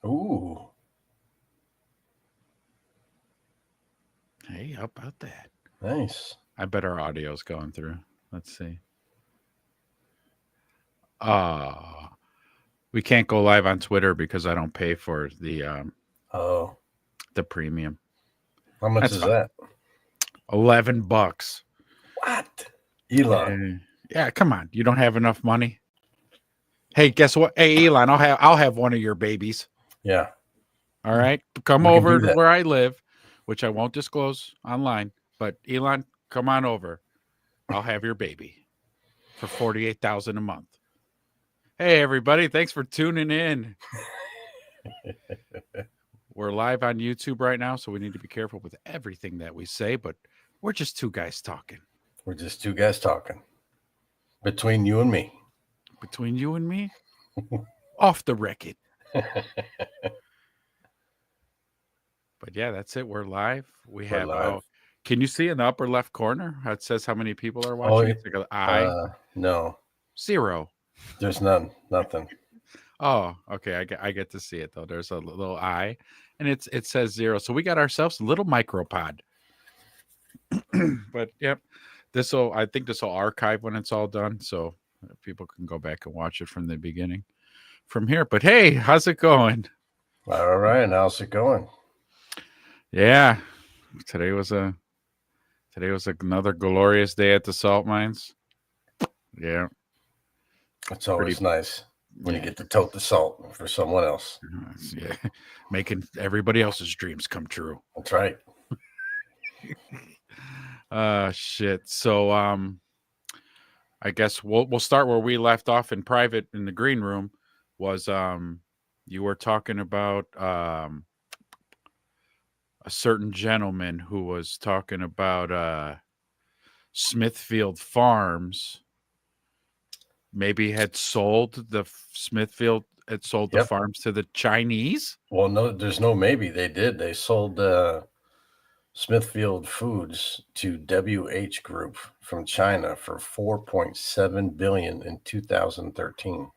Ooh. Hey, how about that? Nice. I bet our audio's going through. Let's see. Uh we can't go live on Twitter because I don't pay for Oh. the premium. How much That's is fine. that? $11. What? Elon. Yeah, come on. You don't have enough money? Hey, guess what? Hey, Elon, I'll have one of your babies. Yeah. All right. Come We can do over to that. where I live, which I won't disclose online. But Elon, come on over. I'll have your baby for 48,000 a month. Hey everybody, thanks for tuning in. We're live on YouTube right now, so we need to be careful with everything that we say, but we're just two guys talking. We're just two guys talking. Between you and me. Between you and me, off the record. But yeah, that's it. We're live. We We're have live. can you see in the upper left corner how it says how many people are Oh, watching? It's like an eye. no. 0. There's none. Nothing. Oh, okay. I get to see it though. There's a little eye, and it says 0. So we got ourselves a little micropod. But yep, I think this will archive when it's all done, so people can go back and watch it from the beginning from here. But hey, how's it going? All right. How's it going? Yeah, today was another glorious day at the salt mines. Yeah, It's always nice when you get to tote the salt for someone else. Yeah, making everybody else's dreams come true. That's right. Shit. So I guess we'll start where we left off in private in the green room. Was you were talking about a certain gentleman who was talking about Smithfield Farms maybe had sold Smithfield had sold the farms to the Chinese. Well, no, there's no maybe. They did. They sold Smithfield Foods to WH Group from China for $4.7 billion in 2013.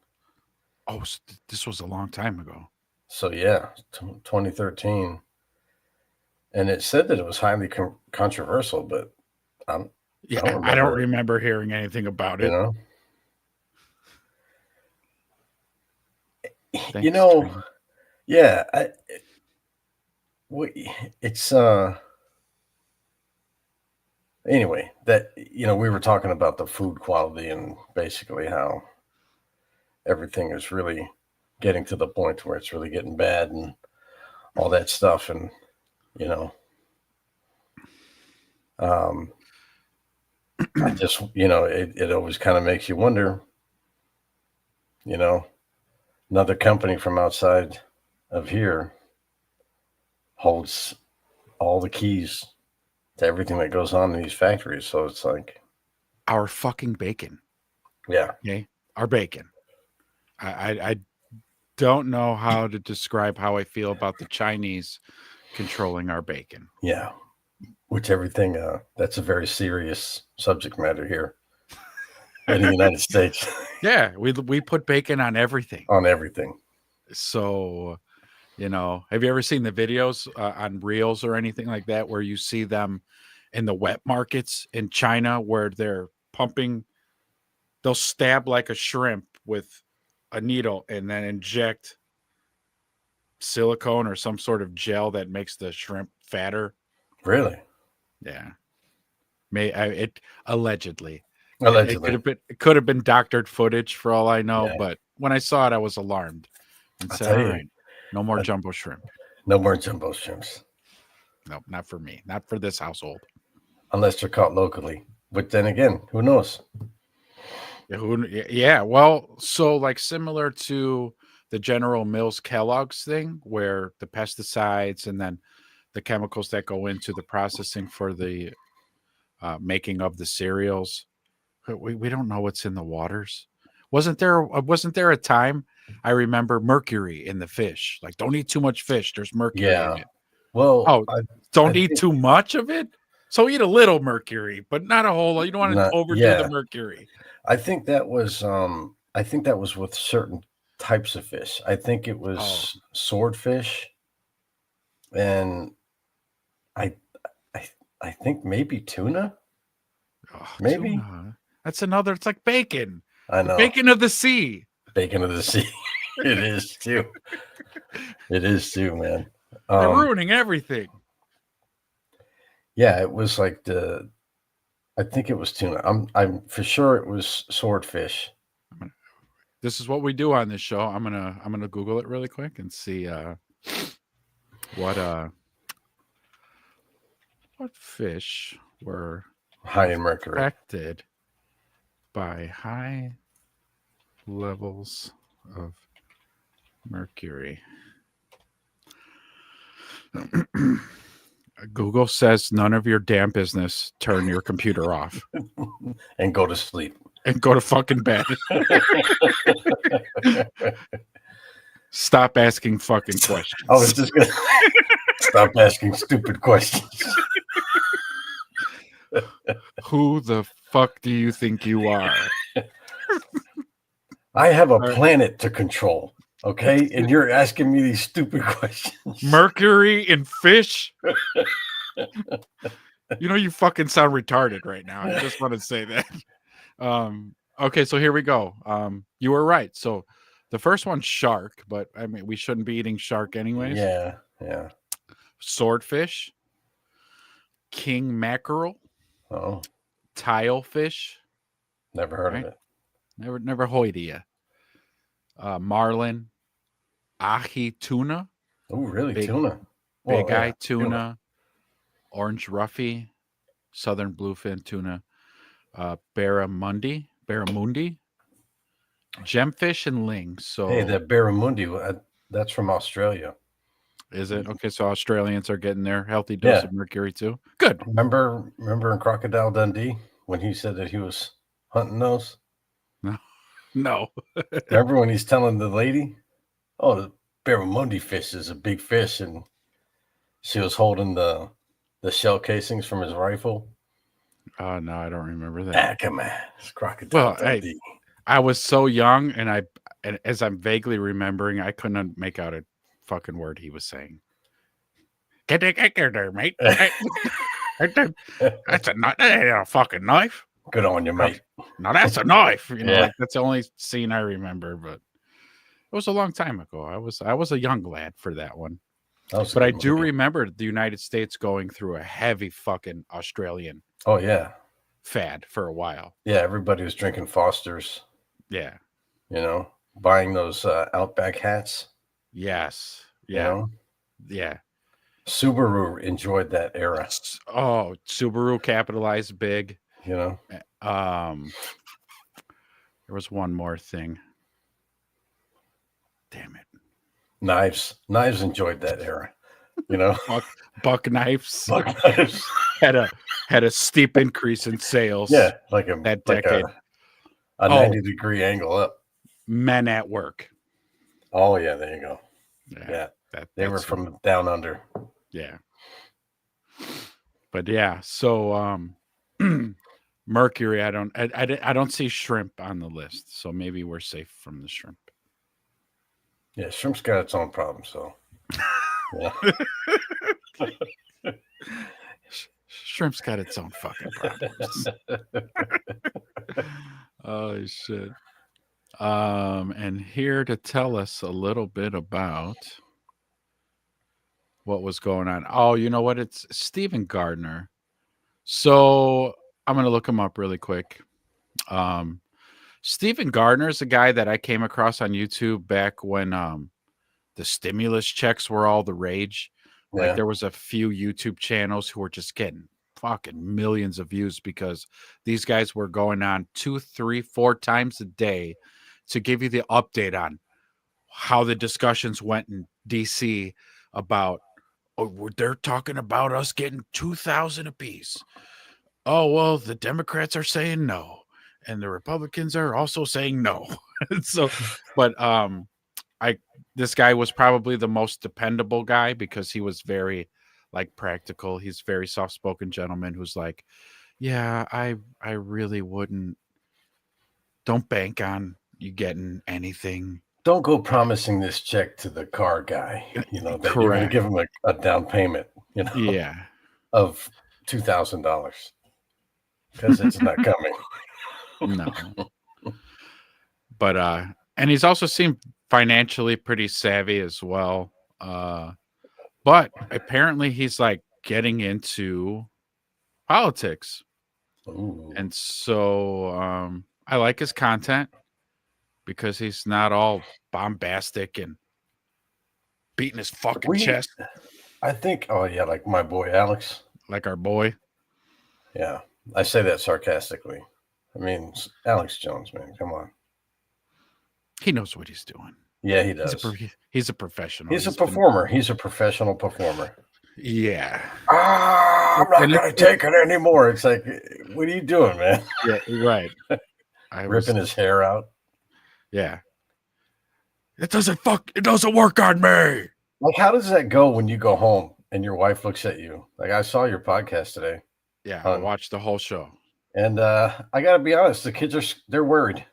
Oh, this was a long time ago. So yeah, 2013, and it said that it was highly controversial, but I don't remember hearing anything about it. You know, yeah, it's anyway, that we were talking about the food quality and basically how everything is really getting to the point where it's really getting bad and all that stuff, and I just it always kind of makes you wonder, another company from outside of here holds all the keys to everything that goes on in these factories. So it's like our fucking bacon. Yeah. Okay. Our bacon. I don't know how to describe how I feel about the Chinese controlling our bacon. Yeah. Which everything, that's a very serious subject matter here in the United States. Yeah. We put bacon on everything. On everything. So, have you ever seen the videos on Reels or anything like that where you see them in the wet markets in China where they're pumping, they'll stab like a shrimp with a needle and then inject silicone or some sort of gel that makes the shrimp fatter? Really? Yeah. It allegedly. Allegedly. It could have been doctored footage for all I know, but when I saw it, I was alarmed and said, "All right, no more jumbo shrimp. No more jumbo shrimps. No, not for me. Not for this household. Unless they're caught locally. But then again, who knows? Yeah. Well, so like similar to the General Mills Kellogg's thing, where the pesticides and then the chemicals that go into the processing for the making of the cereals, we don't know what's in the waters. Wasn't there a time I remember mercury in the fish? Like, don't eat too much fish. There's mercury in it. Well, don't eat too much of it. So eat a little mercury, but not a whole lot. You don't want to overdo the mercury. I think that was with certain types of fish. I think it was Oh. swordfish, and I, I, I think maybe tuna. Oh, Maybe. tuna. That's another. It's like bacon. I The know. bacon of the sea. Bacon of the sea. It is too. It is too, man. They're ruining everything. Yeah, it was like I think it was tuna. I'm for sure it was swordfish. This is what we do on this show. I'm gonna Google it really quick and see what fish were High in mercury. affected by high levels of mercury. Google says none of your damn business. Turn your computer off And go to sleep. and go to fucking bed. Stop asking fucking questions. I was just gonna stop asking stupid questions. Who the fuck do you think you are? I have a planet to control, okay? And you're asking me these stupid questions. Mercury in fish? You know, you fucking sound retarded right now. I just want to say that. Okay, so here we go. You were right. So the first one's shark, but I mean, we shouldn't be eating shark anyways. Yeah. Swordfish, king mackerel, Oh, tilefish. never heard Right. of it. Never hoid ya. Marlin, ahi tuna, Oh, really? Big- Tuna. big Well, eye yeah, tuna, orange ruffy, southern bluefin tuna, barramundi, gemfish, and ling. So Hey, that barramundi, that's from Australia. is it okay? So Australians are getting their healthy dose Yeah. of mercury too. Good. Remember in Crocodile Dundee when he said that he was hunting those? No. Remember when he's telling the lady, "Oh, the barramundi fish is a big fish," and she was holding the shell casings from his rifle. No, I don't remember that. Come on, it's Crocodile Dundee. I was so young, and as I'm vaguely remembering, I couldn't make out a fucking word he was saying. Get there, mate. That's a fucking knife. Good on you, mate. Now that's a knife. You know, Yeah. like, that's the only scene I remember, but it was a long time ago. I was a young lad for that one. But I do remember the United States going through a heavy fucking Australian Oh yeah, fad for a while. yeah. Everybody was drinking Foster's. Yeah. You know, buying those Outback hats. Yes. You Yeah. know? Yeah. Subaru enjoyed that era. Oh, Subaru capitalized big. You know, there was one more thing. Damn it. Knives enjoyed that era. You know, Buck knives Buck knives had a steep increase in sales. Yeah, like that decade. A 90-degree angle up. Men at work. Oh yeah, there you go. Yeah, they were from down under. Yeah. But yeah, so mercury, I don't see shrimp on the list, so maybe we're safe from the shrimp. Yeah, shrimp's got its own problem, so yeah. Shrimp's got its own fucking problems. Oh shit. And here to tell us a little bit about what was going on. Oh, you know what? It's Stephen Gardner. So I'm going to look him up really quick. Stephen Gardner is a guy that I came across on YouTube back when the stimulus checks were all the rage. Yeah. Like there was a few YouTube channels who were just getting fucking millions of views because these guys were going on 2, 3, 4 times a day to give you the update on how the discussions went in DC about, oh, they're talking about us getting 2,000 apiece. Oh, well, the Democrats are saying no, and the Republicans are also saying no. So, but this guy was probably the most dependable guy because he was very like practical. He's very soft-spoken gentleman who's like, yeah, I really wouldn't. Don't bank on you getting anything. don't go promising this check to the car guy, that you're going to Correct. give him a down payment, Yeah. of $2,000 because it's not coming. No. But and he's also seemed financially pretty savvy as well. But apparently he's like getting into politics. Ooh. And so I like his content because he's not all bombastic and beating his fucking chest I think, oh yeah, like my boy Alex. like our boy. Yeah, I say that sarcastically. I mean, Alex Jones, man, come on. He knows what he's doing. Yeah, he He's does. he's a professional. He's a He's been- performer. He's a professional performer. yeah. I'm not And going to take it anymore. It's like, what are you doing, man? Yeah, right. I was, Ripping his hair out. yeah. It doesn't work on me. Like, how does that go when you go home and your wife looks at you? Like, I saw your podcast today, Yeah, I watched the whole show. and I got to be honest, the kids they're worried.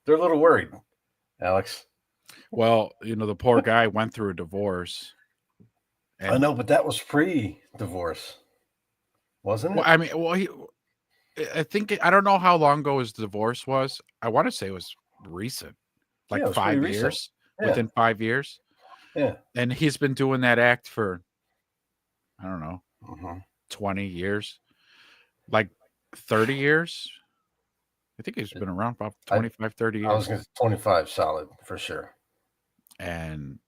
They're a little worried, Alex. Well, the poor guy went through a divorce. I know, but that was pre-divorce, wasn't it? Well, I mean, I think I don't know how long ago his divorce was. I want to say it was recent, like Yeah, it was 5 pretty years. recent. Yeah. Within 5 years. Yeah. And he's been doing that act for, I don't know, Mm-hmm. 20 years, like 30 years. I think he's been around about 25, 30 years. I was going to 25 solid for sure. And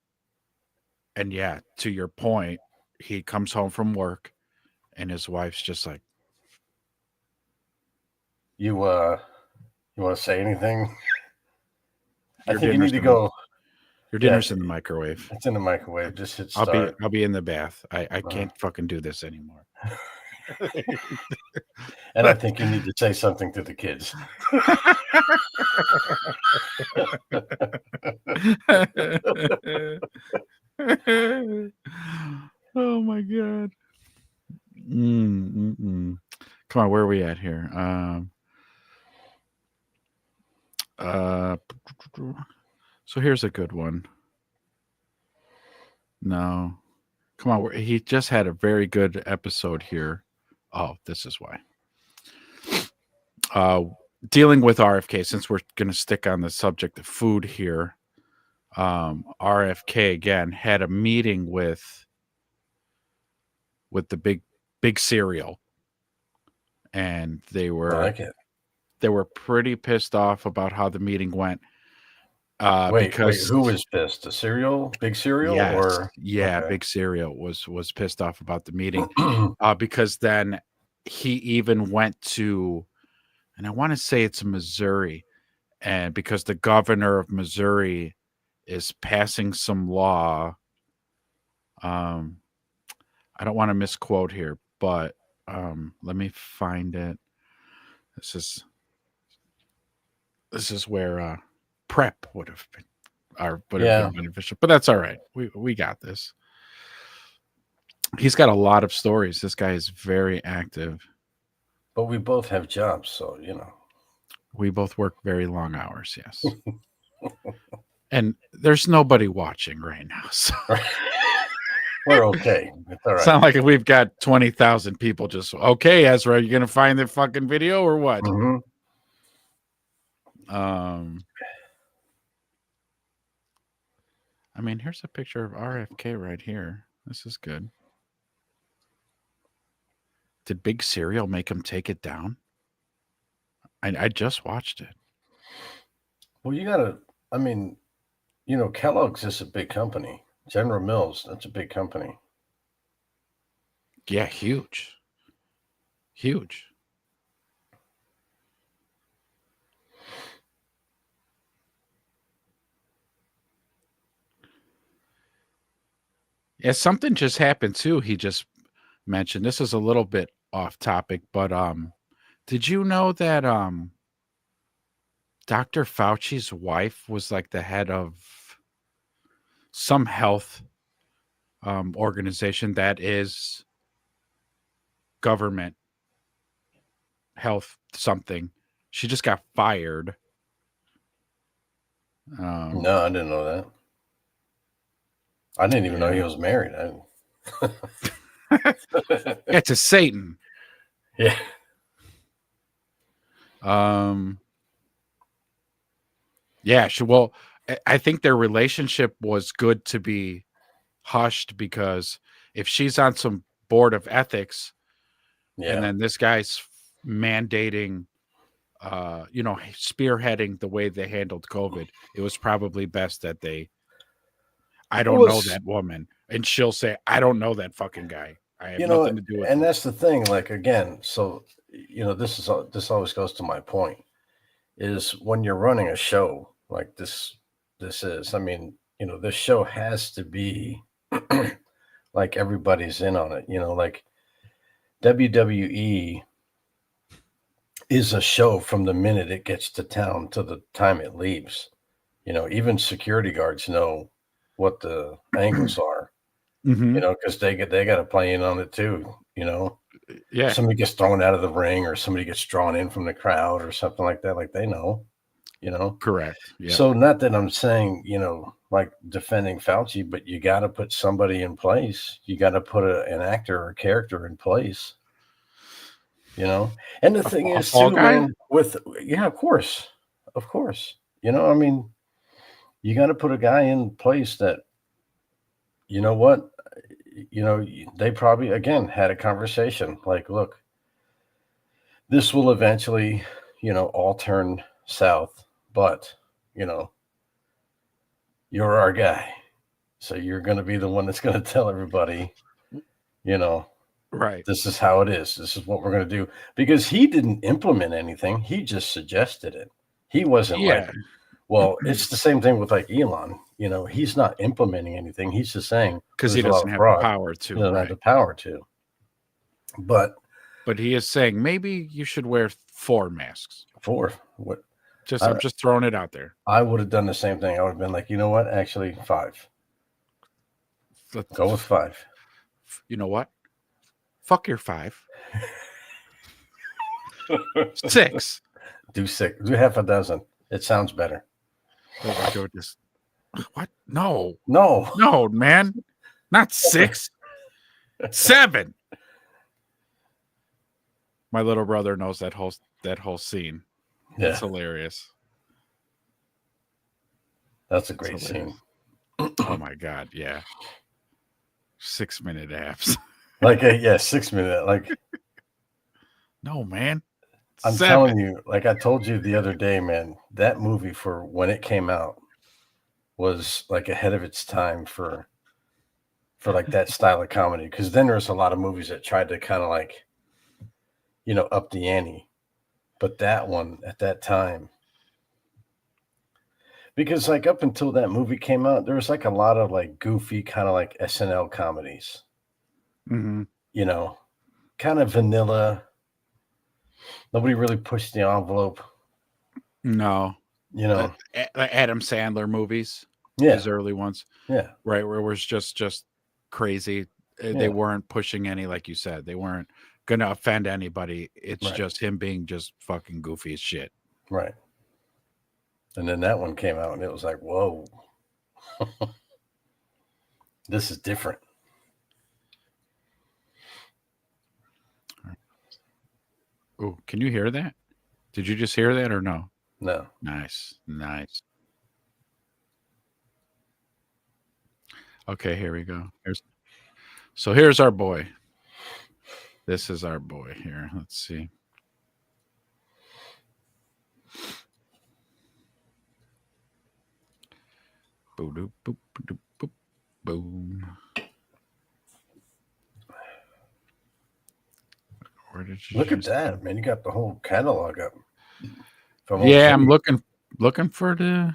yeah, to your point, he comes home from work and his wife's just like, You want to say anything? I Your think you need to dinner's go. your dinner's in the microwave. It's in the microwave. Just hit start. I'll be in the bath. I can't fucking do this anymore. And I think you need to say something to the kids. Oh my god. Come on, where are we at here? So here's a good one. No. Come on, he just had a very good episode here. Oh, this is why. Dealing with RFK, since we're going to stick on the subject of food here. RFK again had a meeting with the big cereal, and they I were like it. they were pretty pissed off about how the meeting went. Wait, because who was pissed? The cereal, big cereal, yes, or yeah, okay. Big Cereal was pissed off about the meeting. Because then he even went to, and I want to say it's Missouri, and because the governor of Missouri is passing some law. I don't want to misquote here, but let me find it. This is where prep would have been been beneficial, but that's all right. We got this. He's got a lot of stories. This guy is very active. But we both have jobs, so we both work very long hours. Yes. And there's nobody watching right now, so we're okay. It's all right. It's not like we've got 20,000 people just okay. Ezra, you gonna find the fucking video or what? Mm-hmm. I mean, here's a picture of RFK right here. This is good. Did Big Cereal make him take it down? I just watched it. Well, you gotta. I mean, Kellogg's is a big company. General Mills, that's a big company. Yeah, huge. Huge. Yeah, something just happened too. He just mentioned, this is a little bit off topic, but did you know that Dr. Fauci's wife was like the head of some health organization that is government health something? She just got fired No, I didn't know that. I didn't even know he was married. Yeah, to Satan. Yeah. Yeah, well, I think their relationship was good to be hushed, because if she's on some board of ethics and Yeah. then this guy's mandating, spearheading the way they handled COVID, it was probably best that I don't Well, know that woman. And she'll say, I don't know that fucking guy. I have you know, nothing to do with and him. that's the thing. Like, again, so, this always goes to my point, is when you're running a show like this is, I mean, this show has to be like everybody's in on it, like WWE is a show from the minute it gets to town to the time it leaves. Even security guards know what the angles are, Mhm. because they got to play in on it too. Yeah, Somebody gets thrown out of the ring or somebody gets drawn in from the crowd or something like that. Like, they know, correct. Yeah. So not that I'm saying, like defending Fauci, but you got to put somebody in place. You got to put an actor or character in place, And the thing A is fall too, guy? man, yeah, of course. Of course. I mean, you got to put a guy in place that, you know what, they probably, again, had a conversation like, look, this will eventually, all turn south, but, you're our guy. So you're going to be the one that's going to tell everybody, Right. this is how it is. This is what we're going to do. Because he didn't implement anything. He just suggested it. He wasn't like, Yeah. well, it's the same thing with like Elon. He's not implementing anything. He's just saying Because he there's a lot doesn't of have the fraud. power He to. doesn't have Right. the power to. But he is saying maybe you should wear 4 masks. what? I'm just throwing it out there. I would have done the same thing. I would have been like, you know what? Actually, 5. Go with 5. You know what? Fuck your 5. 6. Do 6. Do half a dozen. It sounds better. What? No, No, man, not 6. 7. My little brother knows that whole scene. Yeah. It's hilarious. That's a great scene. Oh my god, yeah. 6-minute apps. Like 6-minute. Like, no, man. I'm 7. telling you, like I told you the other day, man, that movie, for when it came out, was like ahead of its time for like that style of comedy. Because then there's a lot of movies that tried to kind of like, up the ante. But that one at that time, because like up until that movie came out, there was like a lot of like goofy kind of like SNL comedies, Mhm. Kind of vanilla. Nobody really pushed the envelope, No. Like Adam Sandler movies. Yeah. His early ones. Yeah. Right, where it was just crazy. They weren't pushing any, like you said, they weren't gonna offend anybody. It's Right. just him being just fucking goofy as shit. Right. And then that one came out and it was like, whoa. This is different. Oh, can you hear that? Did you just hear that or no? No. Nice. Okay, here we go. Here's our boy. This is our boy here. Let's see. Boop, boop, boop, boop, boom. Where did you Look at that, man. You got the whole catalog up. Yeah, I'm looking for the,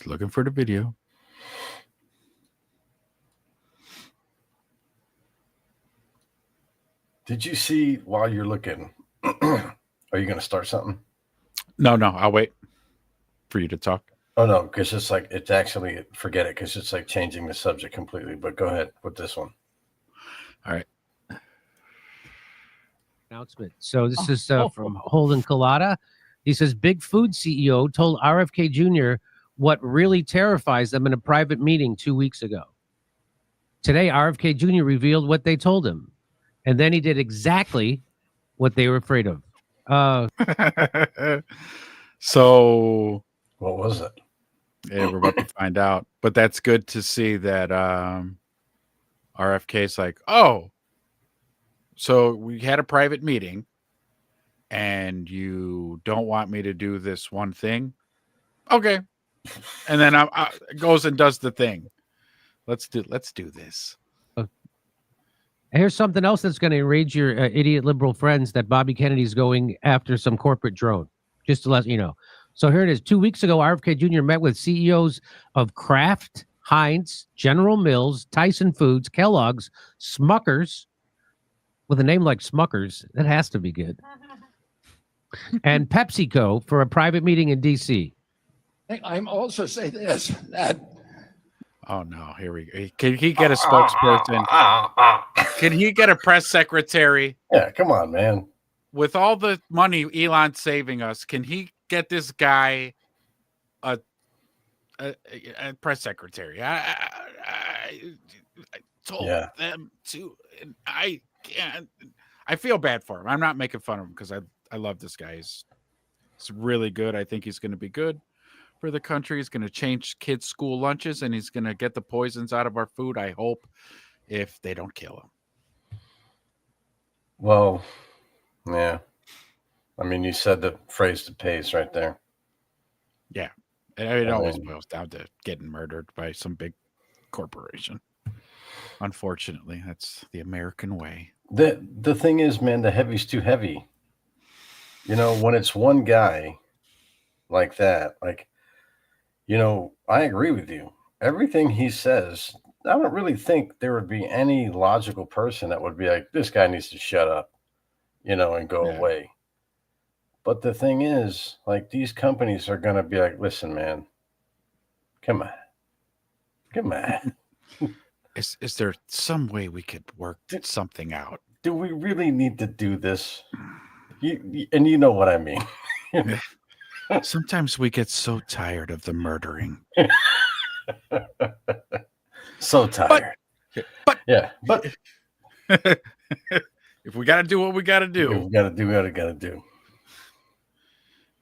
looking for the video. Did you see, while you're looking, are you going to start something? No, I'll wait for you to talk. Oh, no, because it's actually, forget it, because it's like changing the subject completely. But go ahead with this one. All right. Announcement. So this is from Holden Collada. He says Big Food CEO told RFK Jr. what really terrifies them in a private meeting 2 weeks ago. Today, RFK Jr. revealed what they told him, and then he did exactly what they were afraid of. So What was it? yeah, we're about to find out. But that's good to see that RFK's like, oh, so we had a private meeting and you don't want me to do this one thing. Okay. And then I goes and does the thing. Let's do this. Here's something else that's going to enrage your idiot liberal friends, that Bobby Kennedy's going after some corporate drone, just to let you know. So here it is. 2 weeks ago, RFK Jr. met with CEOs of Kraft, Heinz, General Mills, Tyson Foods, Kellogg's, Smuckers, with a name like Smuckers, that has to be good, and PepsiCo for a private meeting in D.C. I'm also say this, that Oh no, here we go. Can he get a spokesperson? Can he get a press secretary? Yeah, come on, man. With all the money Elon's saving us, can he get this guy a press secretary? I told them to, and I can't. I feel bad for him. I'm not making fun of him because I love this guy. He's really good. I think he's going to be good for the country. He's going to change kids' school lunches, and he's going to get the poisons out of our food, I hope, if they don't kill him. Well, yeah. I mean, you said the phrase to pace right there. Yeah. It always boils down to getting murdered by some big corporation. Unfortunately, that's the American way. The thing is, man, the heavy's too heavy. You know, when it's one guy like that, like, you know, I agree with you. Everything he says, I don't really think there would be any logical person that would be like, this guy needs to shut up, you know, and go away. But the thing is, like, these companies are going to be like, listen, man, come on. Is there some way we could work something out? Do we really need to do this? And you know what I mean. Sometimes we get so tired of the murdering. So tired. But if we got to do what we got to do, we got to do what we got to do.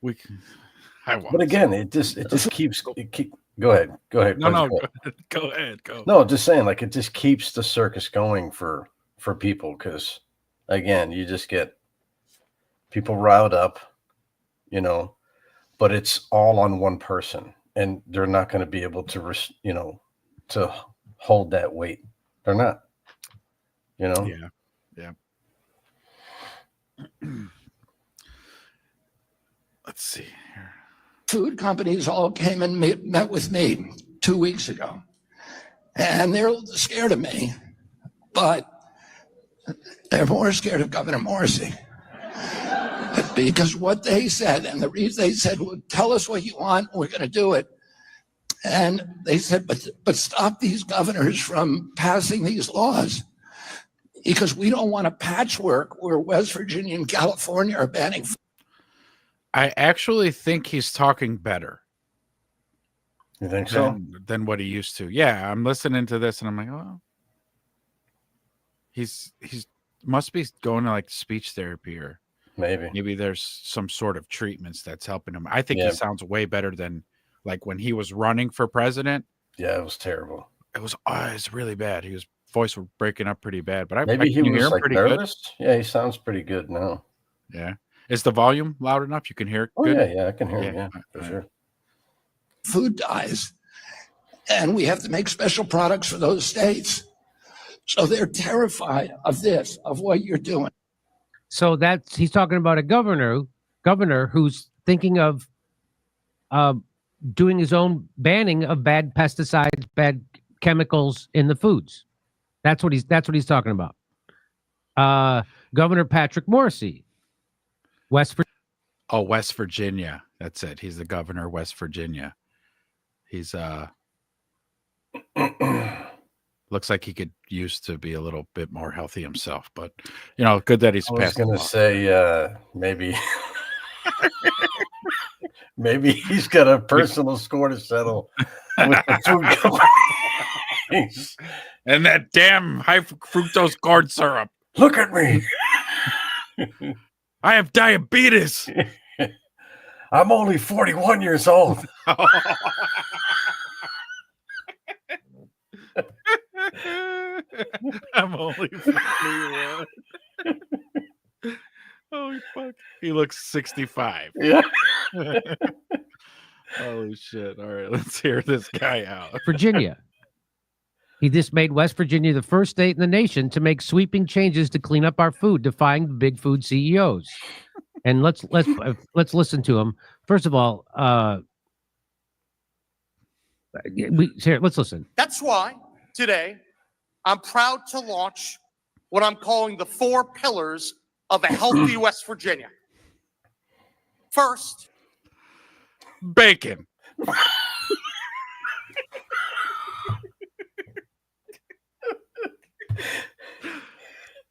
We can. But again, it just keeps. Go ahead. No, go ahead. No, just saying, like, it just keeps the circus going for people, because again, you just get people riled up, you know, but it's all on one person, and they're not going to be able to, you know, to hold that weight. They're not, you know. Yeah. Let's see here. food companies all came and met with me 2 weeks ago, and they're scared of me, but they're more scared of Governor Morrissey. Because what they said, and the reason they said, well, tell us what you want, we're going to do it. And they said, but stop these governors from passing these laws, because we don't want a patchwork where West Virginia and California are banning food. I actually think he's talking better. You think so? Than what he used to. Yeah, I'm listening to this and I'm like, oh, he's must be going to like speech therapy, or maybe there's some sort of treatments that's helping him. I think he sounds way better than like when he was running for president. Yeah, it was terrible. It was really bad. His voice was breaking up pretty bad, but maybe he was like pretty nervous. Good. Yeah, he sounds pretty good now. Yeah. Is the volume loud enough? You can hear it good? Yeah, I can hear it. Yeah, for sure. Food dyes, and we have to make special products for those states. So they're terrified of this, of what you're doing. So he's talking about a governor who's thinking of doing his own banning of bad pesticides, bad chemicals in the foods. That's what he's talking about. Governor Patrick Morrissey, West Virginia. That's it. He's the governor of West Virginia. He's looks like he could use to be a little bit more healthy himself, but you know, good that he's passed. I was going to say maybe Maybe he's got a personal score to settle with the food companies. And that damn high fructose corn syrup. Look at me. I have diabetes. I'm only 41 years old. I'm only 41. Holy fuck. He looks 65. Yeah. Holy shit. All right, let's hear this guy out. Virginia. He just made West Virginia the first state in the nation to make sweeping changes to clean up our food, defying the big food CEOs. And let's listen to him. First of all, here, let's listen. That's why today I'm proud to launch what I'm calling the 4 pillars of a healthy West Virginia. First, Bacon.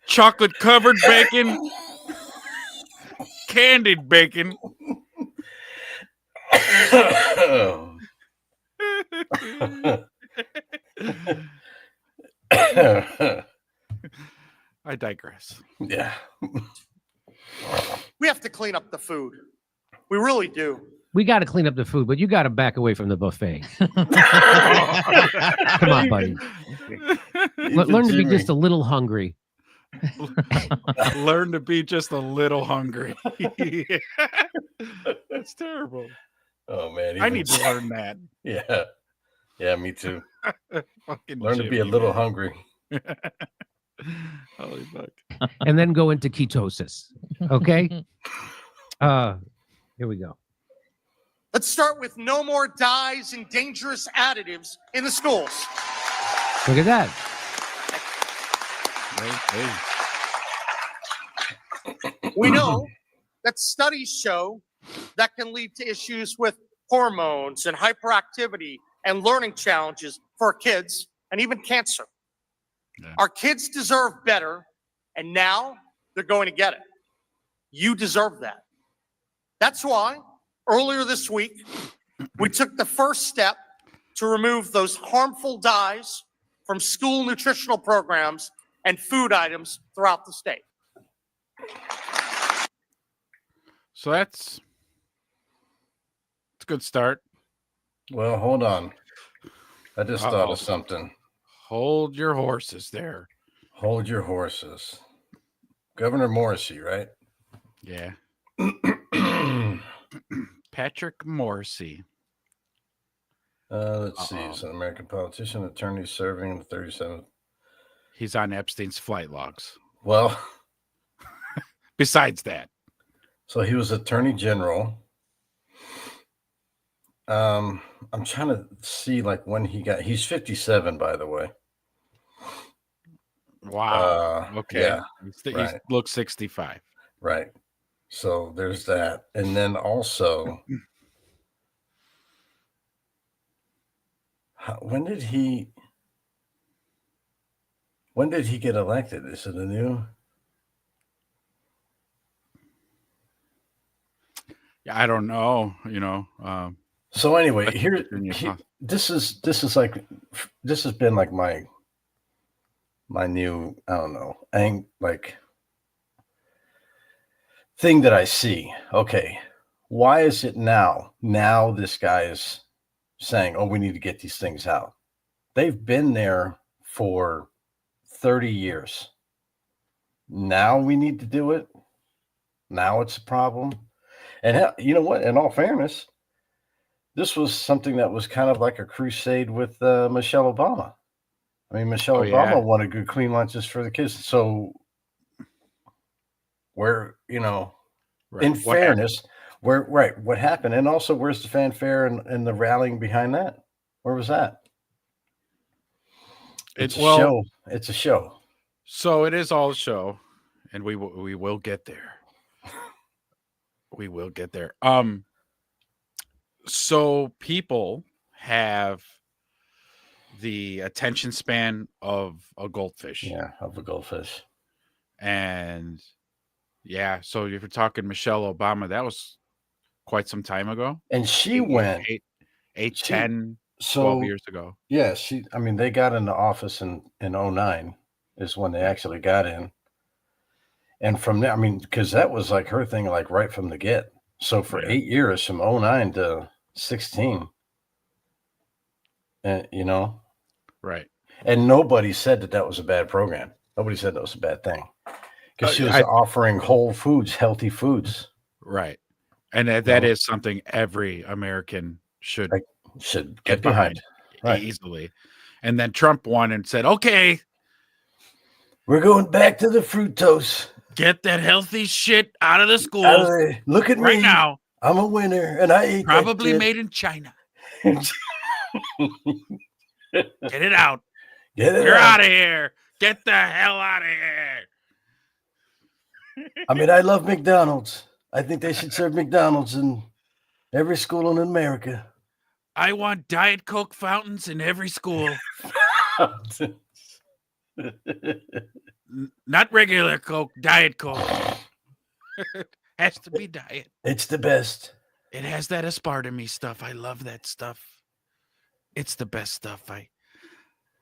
Chocolate covered bacon. Candied bacon. I digress. Yeah. we have to clean up the food. We really do. We got to clean up the food, but you got to back away from the buffet. Come on, buddy. Learn to be just a little hungry. Learn to be just a little hungry. That's terrible. Oh man, I need to learn that. Yeah, yeah, me too. Fucking Learn to be a Jimmy, little man. hungry. Holy fuck. And then go into ketosis. Okay? Here we go. Let's start with no more dyes and dangerous additives in the schools. Look at that. Hey. We know that studies show that can lead to issues with hormones and hyperactivity and learning challenges for our kids and even cancer. Yeah. Our kids deserve better, and now they're going to get it. You deserve that. That's why earlier this week, we took the first step to remove those harmful dyes from school nutritional programs and food items throughout the state. So that's a good start. Well, hold on. I just thought Uh-oh. of something. Hold your horses there. Hold your horses. Governor Morrissey, right? Yeah. Patrick Morrissey. Let's see. Uh-oh. He's an American politician, attorney serving in the 37th. He's on Epstein's flight logs. Well, Besides that, so he was attorney general. I'm trying to see like when he's 57, by the way. wow. Okay. Yeah, He right. looks 65. right. So there's that. And then also, when did he get elected? Is it a new? Yeah, I don't know. So anyway, Like, here, Junior Cost- this has been like my new, I don't know, thing that I see. Okay, why is it now this guy is saying, oh, we need to get these things out? They've been there for 30 years. Now we need to do it. Now it's a problem. And you know what? In all fairness, this was something that was kind of like a crusade with Michelle Obama. I mean, Michelle Obama yeah. wanted good, clean lunches for the kids. So where, Right. in What fairness, what happened? And also, where's the fanfare and the rallying behind that? Where was that? It's a show. It's a show. So it is all a show, and we will get there. We will get there. So people have the attention span of a goldfish. Yeah, of a goldfish. And yeah, so if you're talking Michelle Obama, that was quite some time ago. And she went. eight, She- 10, 12 So years ago. yeah, I mean, they got into office in 09 is when they actually got in. And from there, I mean, because that was like her thing, like right from the get. So for Yeah. 8 years, from 09 to 16, and Right. and nobody said that was a bad program. Nobody said that was a bad thing because she was offering whole foods, healthy foods. Right. And that is something every American should Get behind. Right. easily. And then Trump won and said, okay, We're going back to the fructose. get that healthy shit out of the schools Look at right me. now. I'm a winner, and I ate Probably that made in China. shit. Get it out. Get it You're out. out of here. Get the hell out of here. I mean, I love McDonald's. I think they should serve McDonald's in every school in America. I want Diet Coke fountains in every school. Not regular Coke, Diet Coke. Has to be diet. It's the best. It has that aspartame stuff. I love that stuff. It's the best stuff.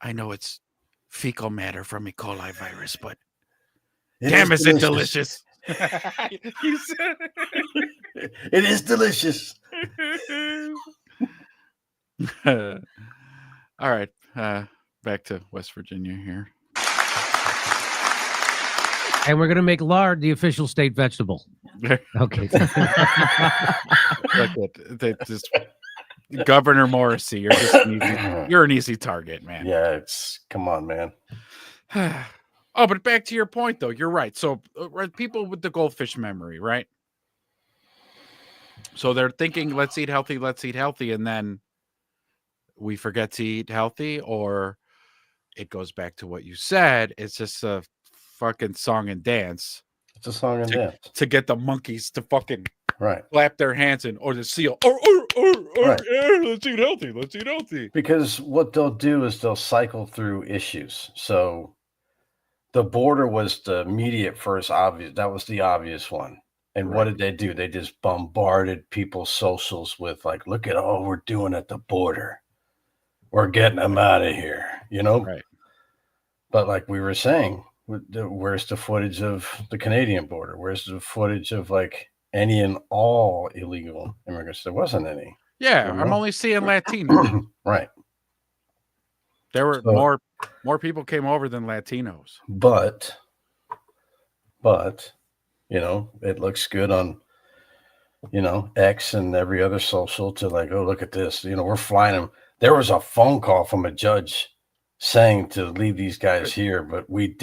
I know it's fecal matter from E. coli virus, but damn, is it delicious. You said It is delicious. All right. Back to West Virginia here. And we're going to make lard the official state vegetable. Okay. Governor Morrissey, you're an easy target, man. Yeah, come on, man. Oh, but back to your point, though. You're right. So people with the goldfish memory, right? So they're thinking, let's eat healthy. And then we forget to eat healthy, or it goes back to what you said. It's just a fucking song and dance. It's a song and dance. To get the monkeys to fucking Right. clap their hands in, or the seal. Right. Yeah, let's eat healthy. Because what they'll do is they'll cycle through issues. So the border was the immediate first obvious. That was the obvious one. And what did they do? They just bombarded people's socials with like, look at all we're doing at the border. We're getting them out of here, Right. But like we were saying, where's the footage of the Canadian border? Where's the footage of like any and all illegal immigrants? There wasn't any. Yeah, I'm only seeing Latino. Right. There were So- more people came over than Latinos. But it looks good on X and every other social to like, oh, look at this, we're flying them. There was a phone call from a judge saying to leave these guys here, but we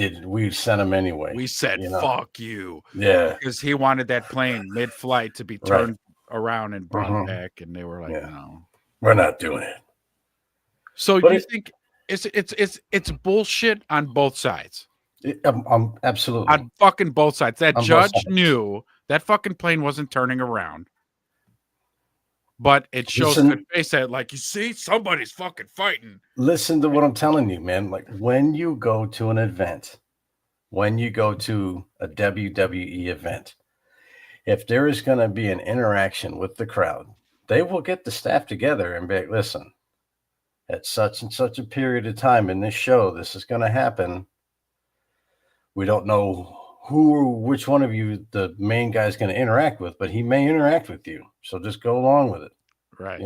sent them anyway. We said, fuck you. Yeah. Because he wanted that plane mid-flight to be turned around and brought back, and they were like, no. We're not doing it. So But you think it's bullshit on both sides? Absolutely. On fucking both sides. That On both judge sides. knew that fucking plane wasn't turning around. But it shows Listen- good face that, like, you see, somebody's fucking fighting. Listen to what I'm telling you, man. Like when you go to an event, when you go to a WWE event, if there is going to be an interaction with the crowd, they will get the staff together and be like, listen, at such and such a period of time in this show, this is going to happen. We don't know which one of you the main guy is going to interact with, but he may interact with you. So just go along with it. Right.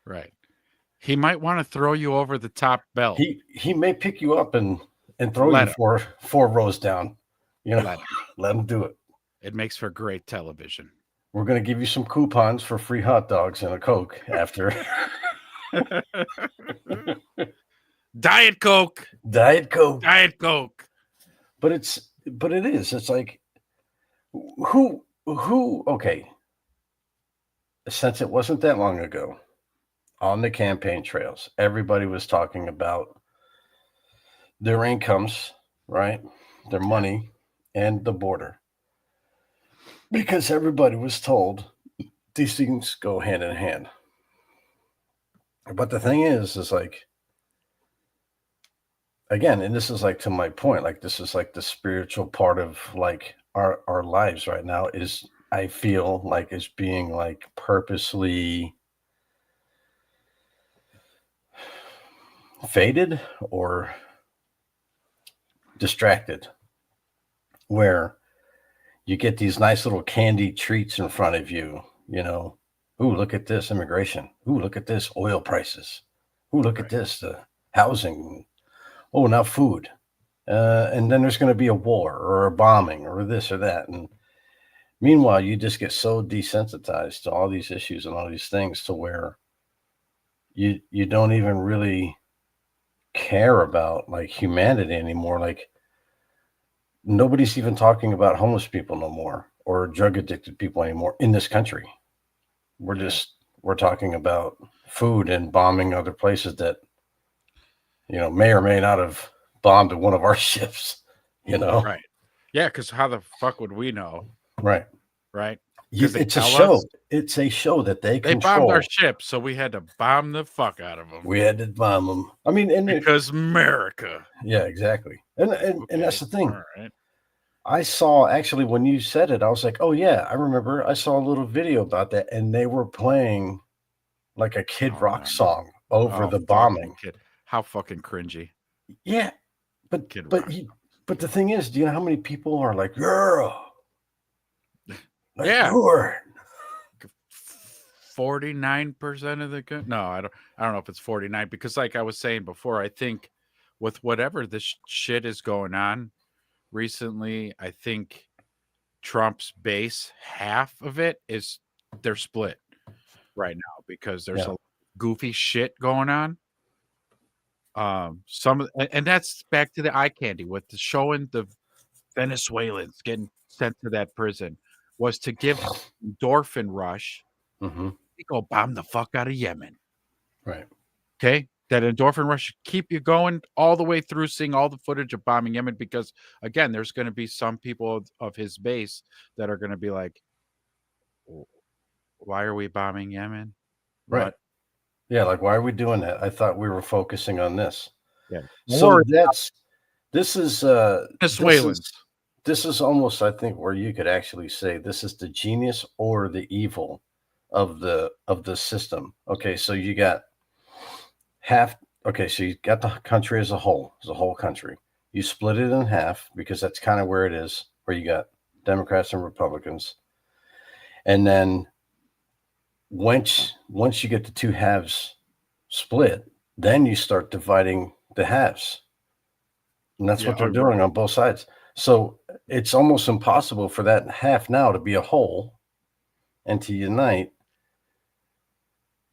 Right. He might want to throw you over the top belt. He may pick you up and throw Let you him. four rows down. Let him. Let him do it. It makes for great television. We're going to give you some coupons for free hot dogs and a Coke after. Diet Coke. Diet Coke. But it is. It's like who okay. Since it wasn't that long ago, on the campaign trails, everybody was talking about their incomes, right? Their money and the border. Because everybody was told these things go hand in hand. But the thing is like, again, and this is like to my point, like this is like the spiritual part of like our lives right now is I feel like is being like purposely faded or distracted, where you get these nice little candy treats in front of you, you know. Ooh, look at this immigration. Ooh, look at this oil prices. Ooh, look at Right. this housing. Oh, now food. And then there's going to be a war or a bombing or this or that. And meanwhile, you just get so desensitized to all these issues and all these things to where you don't even really care about like humanity anymore. Like nobody's even talking about homeless people no more or drug addicted people anymore in this country. Yeah. We're talking about food and bombing other places that, you know, may or may not have bombed one of our ships, you know? Right. Yeah, because how the fuck would we know? Right. Right? Because they It's a tell show. us It's a show that they they bombed control. our ship, so we had to bomb the fuck out of them. We had to bomb them. I mean, Because America. yeah, exactly. And that's the thing. All right. I saw actually when you said it, I was like, oh yeah, I remember. I saw a little video about that, and they were playing like a Kid Oh, Rock no. song over the fucking bombing. Kid. How fucking cringy. Yeah, but Kid but Rock. but the thing is, do you know how many people are like, girl, like, Yeah. Lord. 49% of the no, I don't know if it's 49 because like I was saying before, I think with whatever this shit is going on recently, I think Trump's base, half of it is they're split right now because there's Yeah. a goofy shit going on. And that's back to the eye candy with the showing the Venezuelans getting sent to that prison was to give endorphin rush. Hmm. We go bomb the fuck out of Yemen. Right. Okay. That endorphin rush should keep you going all the way through seeing all the footage of bombing Yemen because again, there's going to be some people of his base that are going to be like, why are we bombing Yemen? Right. What? Yeah. Like, why are we doing that? I thought we were focusing on this. Yeah. So Or this is Venezuelans. this is almost, I think, where you could actually say this is the genius or the evil of the system. Okay, so you got half. Okay, so you got the country as a whole country. You split it in half because that's kind of where it is, where you got Democrats and Republicans, and then once you get the two halves split, then you start dividing the halves. And that's Yeah, what they're oh, doing on both sides. So it's almost impossible for that half now to be a whole and to unite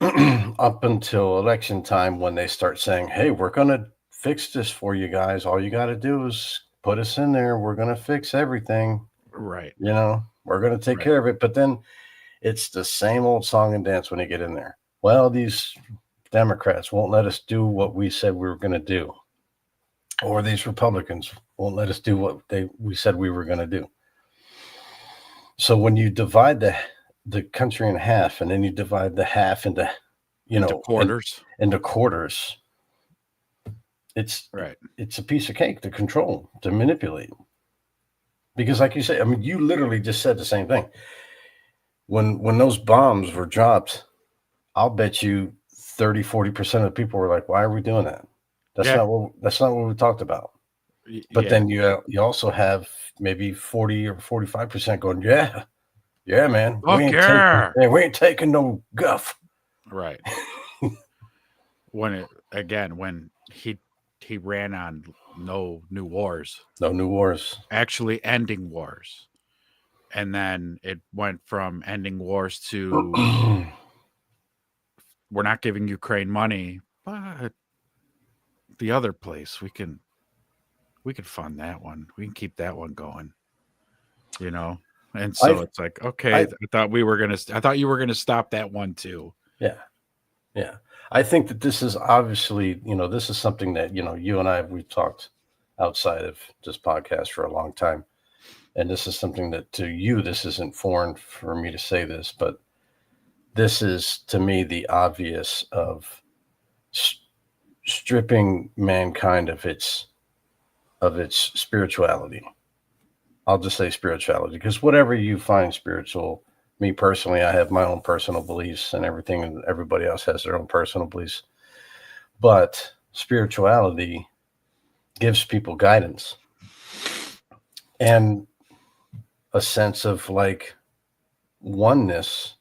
up until election time when they start saying, hey, we're going to fix this for you guys. All you got to do is put us in there. We're going to fix everything. Right. You know, we're going to take Right. care of it. But then it's the same old song and dance when you get in there. Well, these Democrats won't let us do what we said we were going to do. Or these Republicans won't let us do what we said we were going to do. So when you divide the country in half, and then you divide the half into, Into quarters. into quarters, it's Right. It's a piece of cake to control, to manipulate. Because, like you say, I mean, you literally just said the same thing. When those bombs were dropped, I'll bet you 30-40% of the people were like, "Why are we doing that? That's Yeah. not what we talked about." But Yeah. then you also have maybe 40 or 45% going, yeah, man, Fuck yeah. we ain't taking no guff. Right. when he ran on no new wars, No new wars. actually ending wars. And then it went from ending wars to we're not giving Ukraine money, but the other place we can fund that one. We can keep that one going. You know? And so it's like, okay, I thought you were gonna stop that one too. Yeah. I think that this is obviously, this is something that, you and I, we've talked outside of this podcast for a long time. And this is something that to you, this isn't foreign for me to say this, but this is to me the obvious of stripping mankind of its spirituality. I'll just say spirituality, because whatever you find spiritual, me personally, I have my own personal beliefs and everything, and everybody else has their own personal beliefs. But spirituality gives people guidance and a sense of like oneness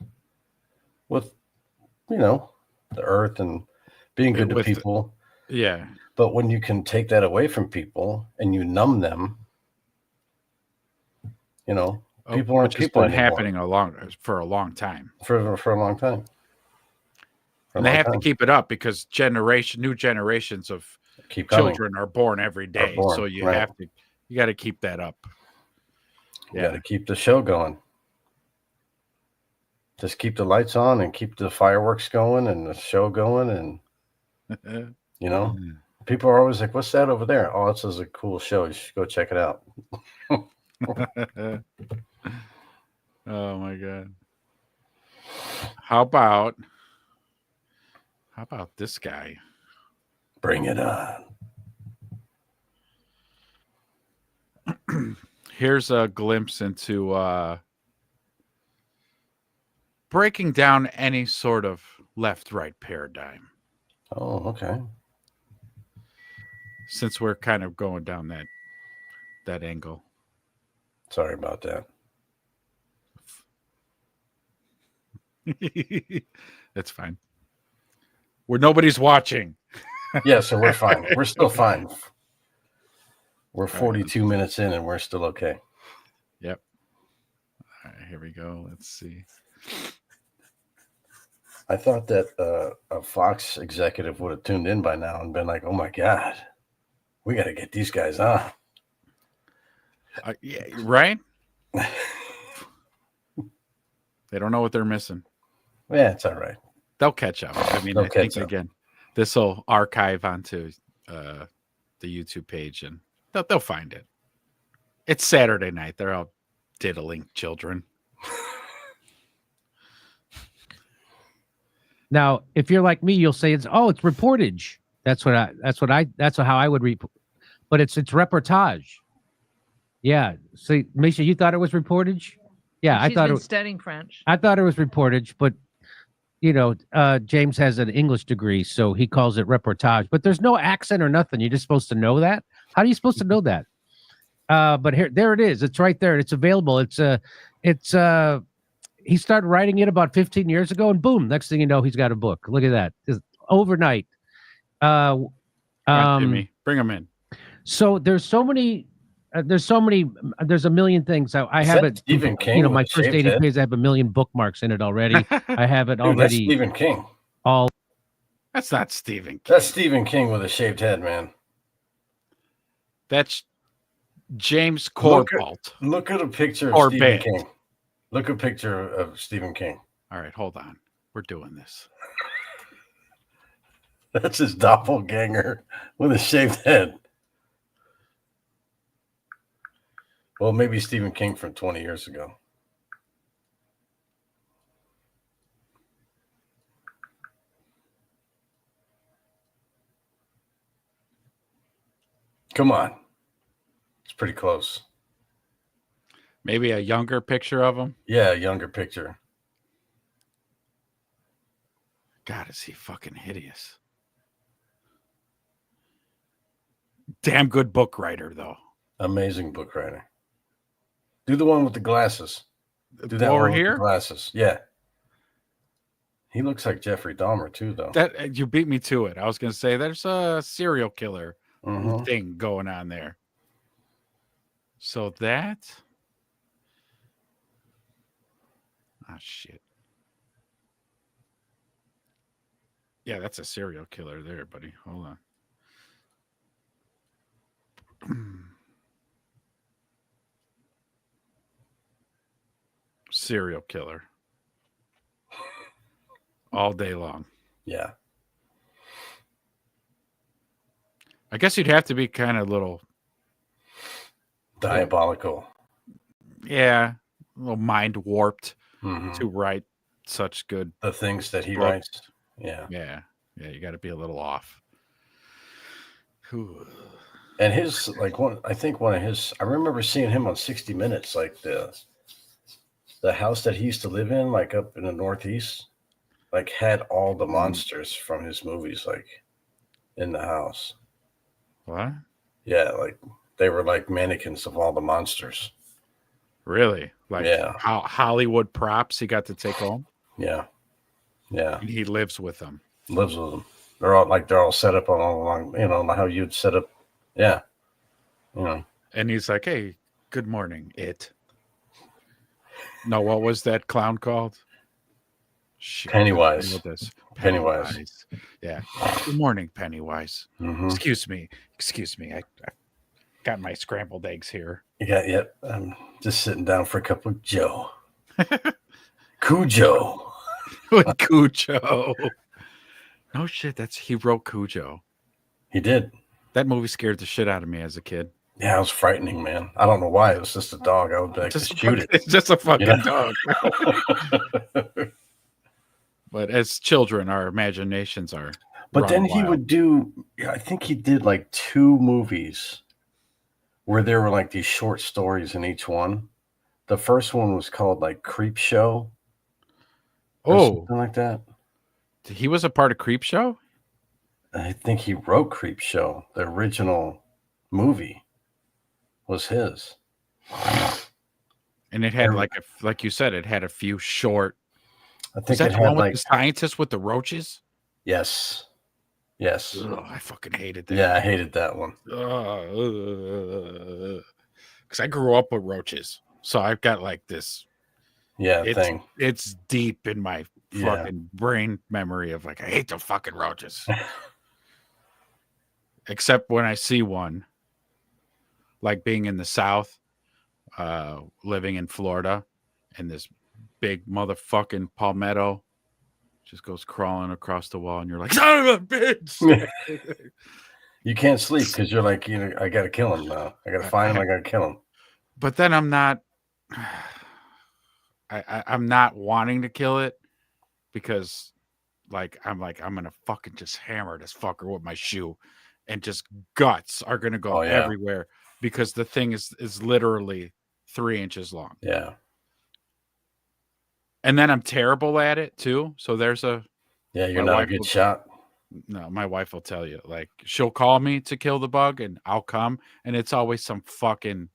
with, the earth and being good to With- people. Yeah. But when you can take that away from people and you numb them, people aren't Which has people been anymore. happening for a long time. For a long time. For a And they long have to time. keep it up because new generations of Keep coming. children are born every day. born, So you right. got to keep that up. You got to keep the show going. Just keep the lights on and keep the fireworks going and the show going. And, people are always like, what's that over there? Oh, this is a cool show. You should go check it out. Oh my God. How about this guy? Bring it on. Here's a glimpse into breaking down any sort of left-right paradigm, Oh, okay. since we're kind of going down that angle. Sorry about that. That's fine. Where nobody's watching. Yeah, so we're fine. We're still fine. We're right. 42 minutes in and we're still okay. Yep. All right, here we go. Let's see. I thought that a Fox executive would have tuned in by now and been like, oh my God, we got to get these guys on. Yeah, right? They don't know what they're missing. Yeah, it's all right. They'll catch up. I mean, They'll I think catch up. again, this will archive onto the YouTube page, and they'll find it. It's Saturday night. They're all diddling children. Now, if you're like me, you'll say it's reportage. That's how I would read, but it's reportage. Yeah. See, Misha, you thought it was reportage? Yeah, I She's thought been it. studying French. I thought it was reportage, but James has an English degree, so he calls it reportage. But there's no accent or nothing. You're just supposed to know that. How are you supposed to know that? But there it is. It's right there. It's available. He started writing it about 15 years ago, and boom, next thing you know, he's got a book. Look at that. Just overnight. Come on, Jimmy, bring them in. So there's a million things. I Is have that it. Stephen King my with a first shaved 80 head? pages, I have a million bookmarks in it already. I have it Dude, that's already. Stephen King. All That's not Stephen King. That's Stephen King with a shaved head, man. That's James Look Corbalt. Look at a picture of Or Stephen band. King. Look at a picture of Stephen King. All right, hold on. We're doing this. That's his doppelganger with a shaved head. Well, maybe Stephen King from 20 years ago. Come on. It's pretty close. Maybe a younger picture of him. Yeah, a younger picture. God, is he fucking hideous? Damn good book writer, though. Amazing book writer. Do the one with the glasses. Do that Over one with here? the glasses. Yeah. He looks like Jeffrey Dahmer too, though. That you beat me to it. I was going to say there's a serial killer Mhm. thing going on there. So that. Oh shit. Yeah, that's a serial killer there, buddy. Hold on. Serial killer. All day long. Yeah. I guess you'd have to be kind of little, Diabolical. yeah, a little mind warped Mhm. to write such good. The things that he Book. writes. Yeah. Yeah, you got to be a little off. Whew. And his like one, I think one of his. I remember seeing him on 60 Minutes, like the house that he used to live in, like up in the Northeast, like had all the monsters from his movies, like in the house. What? Yeah, like they were like mannequins of all the monsters. Really? Like Yeah. how Hollywood props he got to take home, Yeah, yeah. and he lives with them. Lives with them. They're all set up all along. You know how you'd set up. Yeah, you know. And he's like, "Hey, good morning, it." No, what was that clown called? Shit, Pennywise. what is this? Pennywise. Yeah. Good morning, Pennywise. Mm-hmm. Excuse me. I got my scrambled eggs here. Yeah. I'm just sitting down for a cup of Joe. Cujo. With Cujo. No shit, he wrote Cujo. He did. That movie scared the shit out of me as a kid. Yeah, it was frightening, man. I don't know why. It was just a dog. I would like to shoot it. It's just a fucking You know? dog. But as children, our imaginations are. But run then he wild. would do, I think he did like 2 movies where there were like these short stories in each one. The first one was called like Creep Show or Oh, something like that. he was a part of Creep Show? I think he wrote Creep Show. The original movie was his. And it had Every- like you said, it had a few short. I Is think that it the one had with like, the scientist with the roaches? yes. Ugh, I fucking hated that. Yeah, I hated that one. Because I grew up with roaches, so I've got like this. Yeah, It's it's deep in my Yeah. fucking brain memory of like I hate the fucking roaches. Except when I see one, like being in the South, living in Florida, and this big motherfucking palmetto just goes crawling across the wall, and you're like, son of a bitch. You can't sleep because you're like, I got to kill him now. I got to find him. I got to kill him. But then I'm not. I'm not wanting to kill it because, I'm gonna fucking just hammer this fucker with my shoe, and just guts are gonna go Oh, yeah. everywhere because the thing is literally 3 inches long. Yeah. And then I'm terrible at it too. So there's Yeah, you're My not a wife good will- shot. no, my wife will tell you, like, she'll call me to kill the bug and I'll come, and it's always some fucking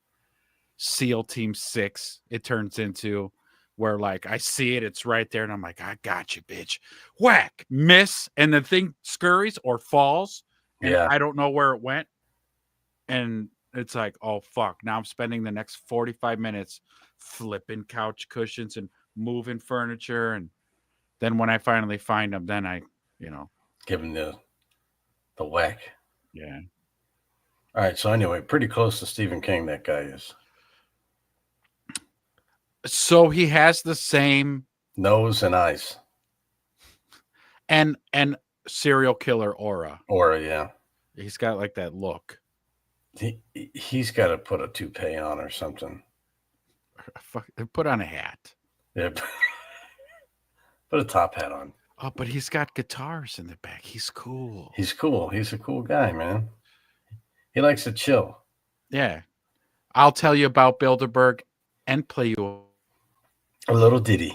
SEAL Team 6 it turns into, where like I see it, it's right there, and I'm like, I got you, bitch. Whack, miss, and the thing scurries or falls, and Yeah. I don't know where it went. And it's like, oh fuck. Now I'm spending the next 45 minutes flipping couch cushions and moving furniture. And then when I finally find them, then I, Give him the whack. yeah. All right. So anyway, pretty close to Stephen King, that guy is. So he has the same Nose and eyes. and serial killer aura. Or, yeah. He's got like that look. He's got to put a toupee on or something. Put on a hat. Yeah. Put a top hat on. Oh, but he's got guitars in the back. He's cool. He's cool. He's a cool guy, man. He likes to chill. Yeah. I'll tell you about Bilderberg and play you. A little ditty.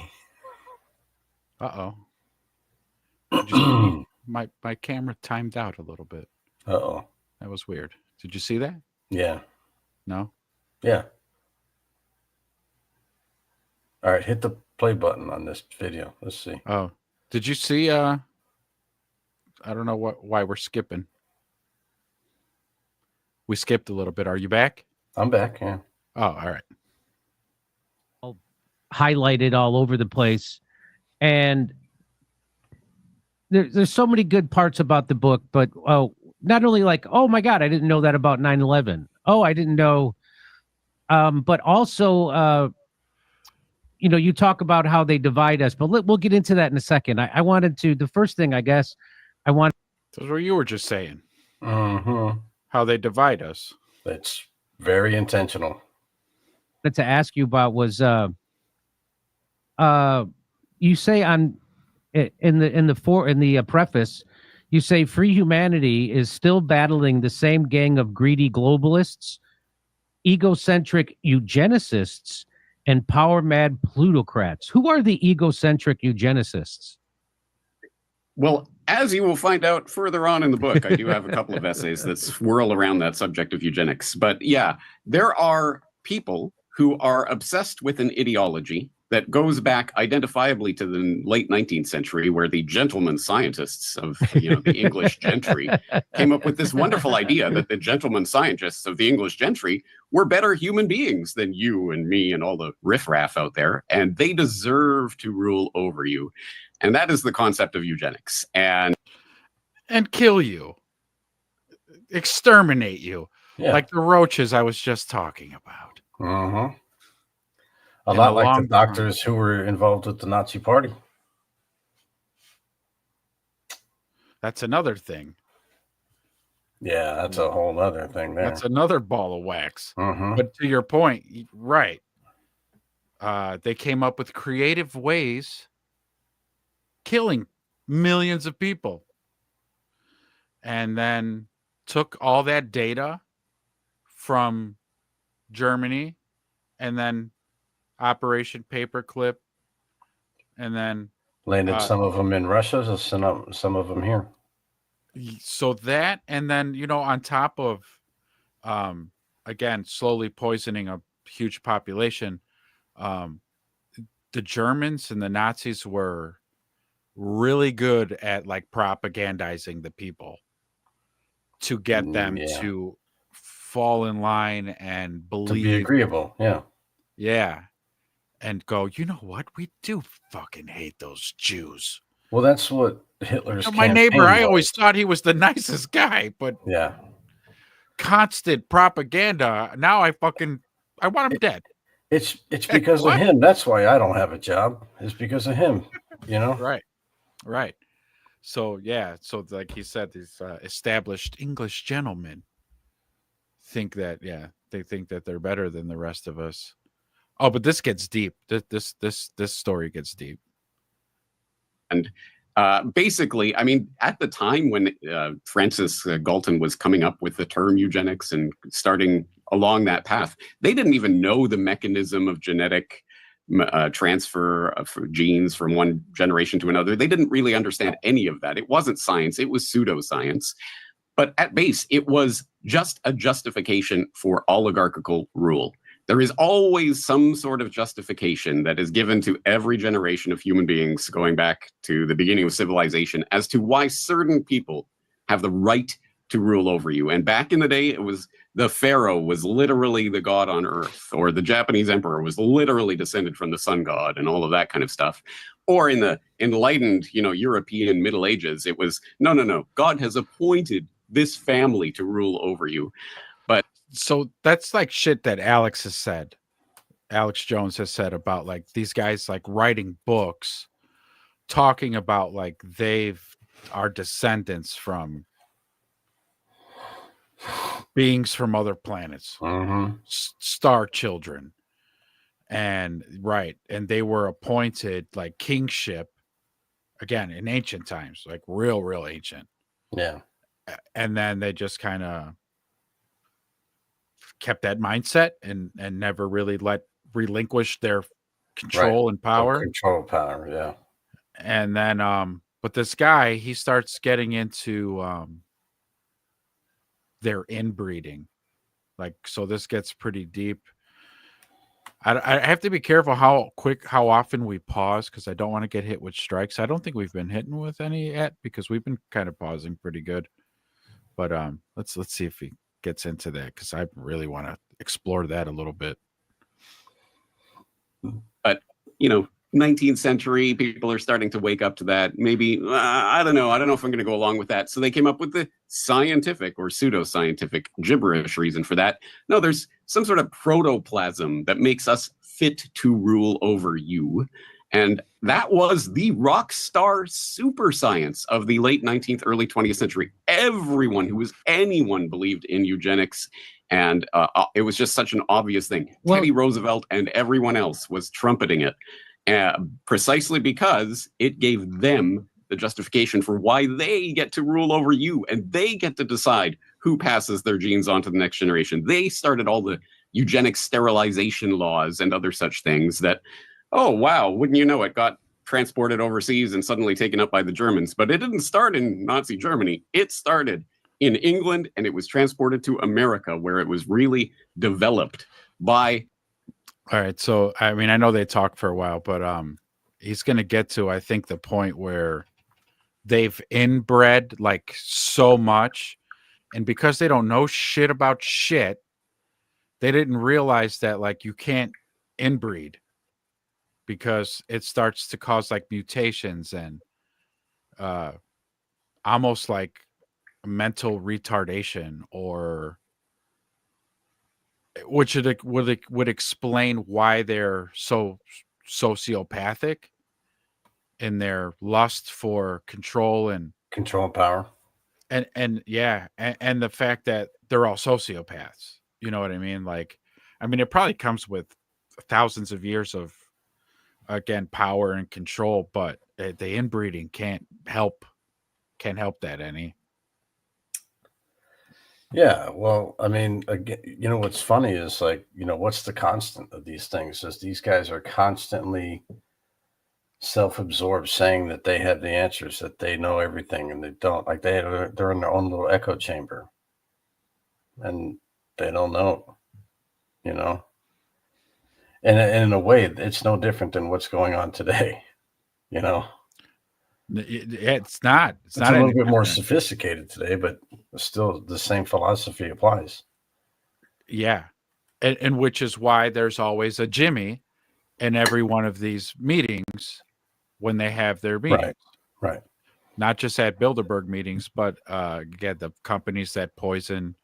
Uh-oh. Uh-oh. My camera timed out a little bit. That was weird. Did you see that? Yeah. No? Yeah. All right. Hit the play button on this video. Let's see. Oh. Did you see I don't know why we're skipping. We skipped a little bit. Are you back? I'm back. Yeah. Oh, all right. Highlighted all over the place, and there's so many good parts about the book, but not only like, oh my god, I didn't know that about 9/11. Oh, I didn't know, but also you talk about how they divide us, but we'll get into that in a second. I wanted to, the first thing I guess I wanted That's what you were just saying. Mm-hmm. How they divide us. That's very intentional. to ask you about was you say in the preface, You say free humanity is still battling the same gang of greedy globalists, egocentric eugenicists, and power-mad plutocrats. Who are the egocentric eugenicists? Well, as you will find out further on in the book, I do have a couple of essays that swirl around that subject of eugenics. But yeah, there are people who are obsessed with an ideology that goes back identifiably to the late 19th century, where the gentleman scientists of the English gentry came up with this wonderful idea that the gentleman scientists of the English gentry were better human beings than you and me and all the riffraff out there, and they deserve to rule over you. And that is the concept of eugenics. And kill you, exterminate you, Yeah. like the roaches I was just talking about. Mm-hmm. A In lot the like the long doctors who were involved with the Nazi Party. That's another thing. Yeah, that's a whole other thing there. That's another ball of wax. Mm-hmm. But to your point, right? They came up with creative ways, killing millions of people, and then took all that data from Germany, and then Operation Paperclip, and then Landed some of them in Russia, so some of them here. so that, and then on top of again slowly poisoning a huge population, the Germans and the Nazis were really good at like propagandizing the people to get them Yeah. to fall in line and To be believe, agreeable, yeah. and go, you know what, we do fucking hate those Jews. Well, that's what Hitler's My neighbor, campaign I was. always thought he was the nicest guy, but Yeah. constant propaganda. Now I want him dead. It's because What? of him. That's why I don't have a job. It's because of him. Right. So yeah, so like he said, these established English gentlemen think that they think that they're better than the rest of us. Oh, but this gets deep. This story gets deep. And basically, I mean, at the time when Francis Galton was coming up with the term eugenics and starting along that path, they didn't even know the mechanism of genetic transfer of genes from one generation to another. They didn't really understand any of that. It wasn't science. It was pseudoscience. But at base, it was just a justification for oligarchical rule. There is always some sort of justification that is given to every generation of human beings going back to the beginning of civilization as to why certain people have the right to rule over you. And back in the day, it was the pharaoh was literally the god on earth, or the Japanese emperor was literally descended from the sun god and all of that kind of stuff. Or in the enlightened, European Middle Ages, it was, no, God has appointed this family to rule over you. So that's like shit that Alex Jones has said about like these guys like writing books talking about like are descendants from beings from other planets, Mm-hmm. star children, and they were appointed like kingship again in ancient times, like real ancient. Yeah. And then they just kind of kept that mindset and never really relinquish their control and power. Control power, yeah. And then but this guy, he starts getting into their inbreeding. Like, so this gets pretty deep. I have to be careful how often we pause, because I don't want to get hit with strikes. I don't think we've been hitting with any yet, because we've been kind of pausing pretty good. But let's see if he gets into that, because I really want to explore that a little bit. But 19th century, people are starting to wake up to that. Maybe I don't know if I'm going to go along with that. So they came up with the scientific or pseudoscientific gibberish reason for that. No, there's some sort of protoplasm that makes us fit to rule over you. And that was the rock star super science of the late 19th, early 20th century. Anyone believed in eugenics. And it was just such an obvious thing. Well, Teddy Roosevelt and everyone else was trumpeting it, precisely because it gave them the justification for why they get to rule over you and they get to decide who passes their genes on to the next generation. They started all the eugenic sterilization laws and other such things that, oh, wow, wouldn't you know it, got transported overseas and suddenly taken up by the Germans. But it didn't start in Nazi Germany. It started in England, and it was transported to America, where it was really developed by. All right. So, I mean, I know they talked for a while, but he's going to get to, I think, the point where they've inbred like so much. And because they don't know shit about shit, they didn't realize that like you can't inbreed because it starts to cause like mutations and almost like mental retardation, or which would explain why they're so sociopathic in their lust for control and power. And yeah, and the fact that they're all sociopaths. You know what I mean? Like, I mean, it probably comes with thousands of years of, again, power and control, but the inbreeding can't help that any. Yeah, well, I mean, again, you know, what's funny is like, you know, what's the constant of these things is these guys are constantly self-absorbed, saying that they have the answers, that they know everything, and they don't. Like they're in their own little echo chamber, and they don't know, you know. And in a way, it's no different than what's going on today, you know. It's not. It's not a little any bit more different. sophisticated today, but still the same philosophy applies. Yeah, and which is why there's always a Jimmy in every one of these meetings when they have their meetings. Right. Not just at Bilderberg meetings, but again, the companies that poison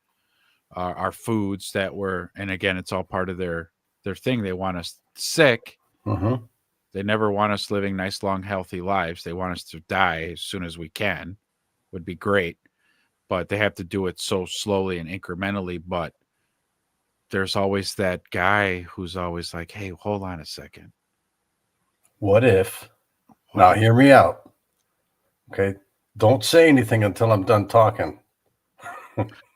our foods that were, and again, it's all part of their thing. They want us sick. Mm-hmm. They never want us living nice, long, healthy lives. They want us to die as soon as we can. Would be great, but they have to do it so slowly and incrementally. But there's always that guy who's always like, hey, hold on a second. What if? Now hear me out. Okay. Don't say anything until I'm done talking.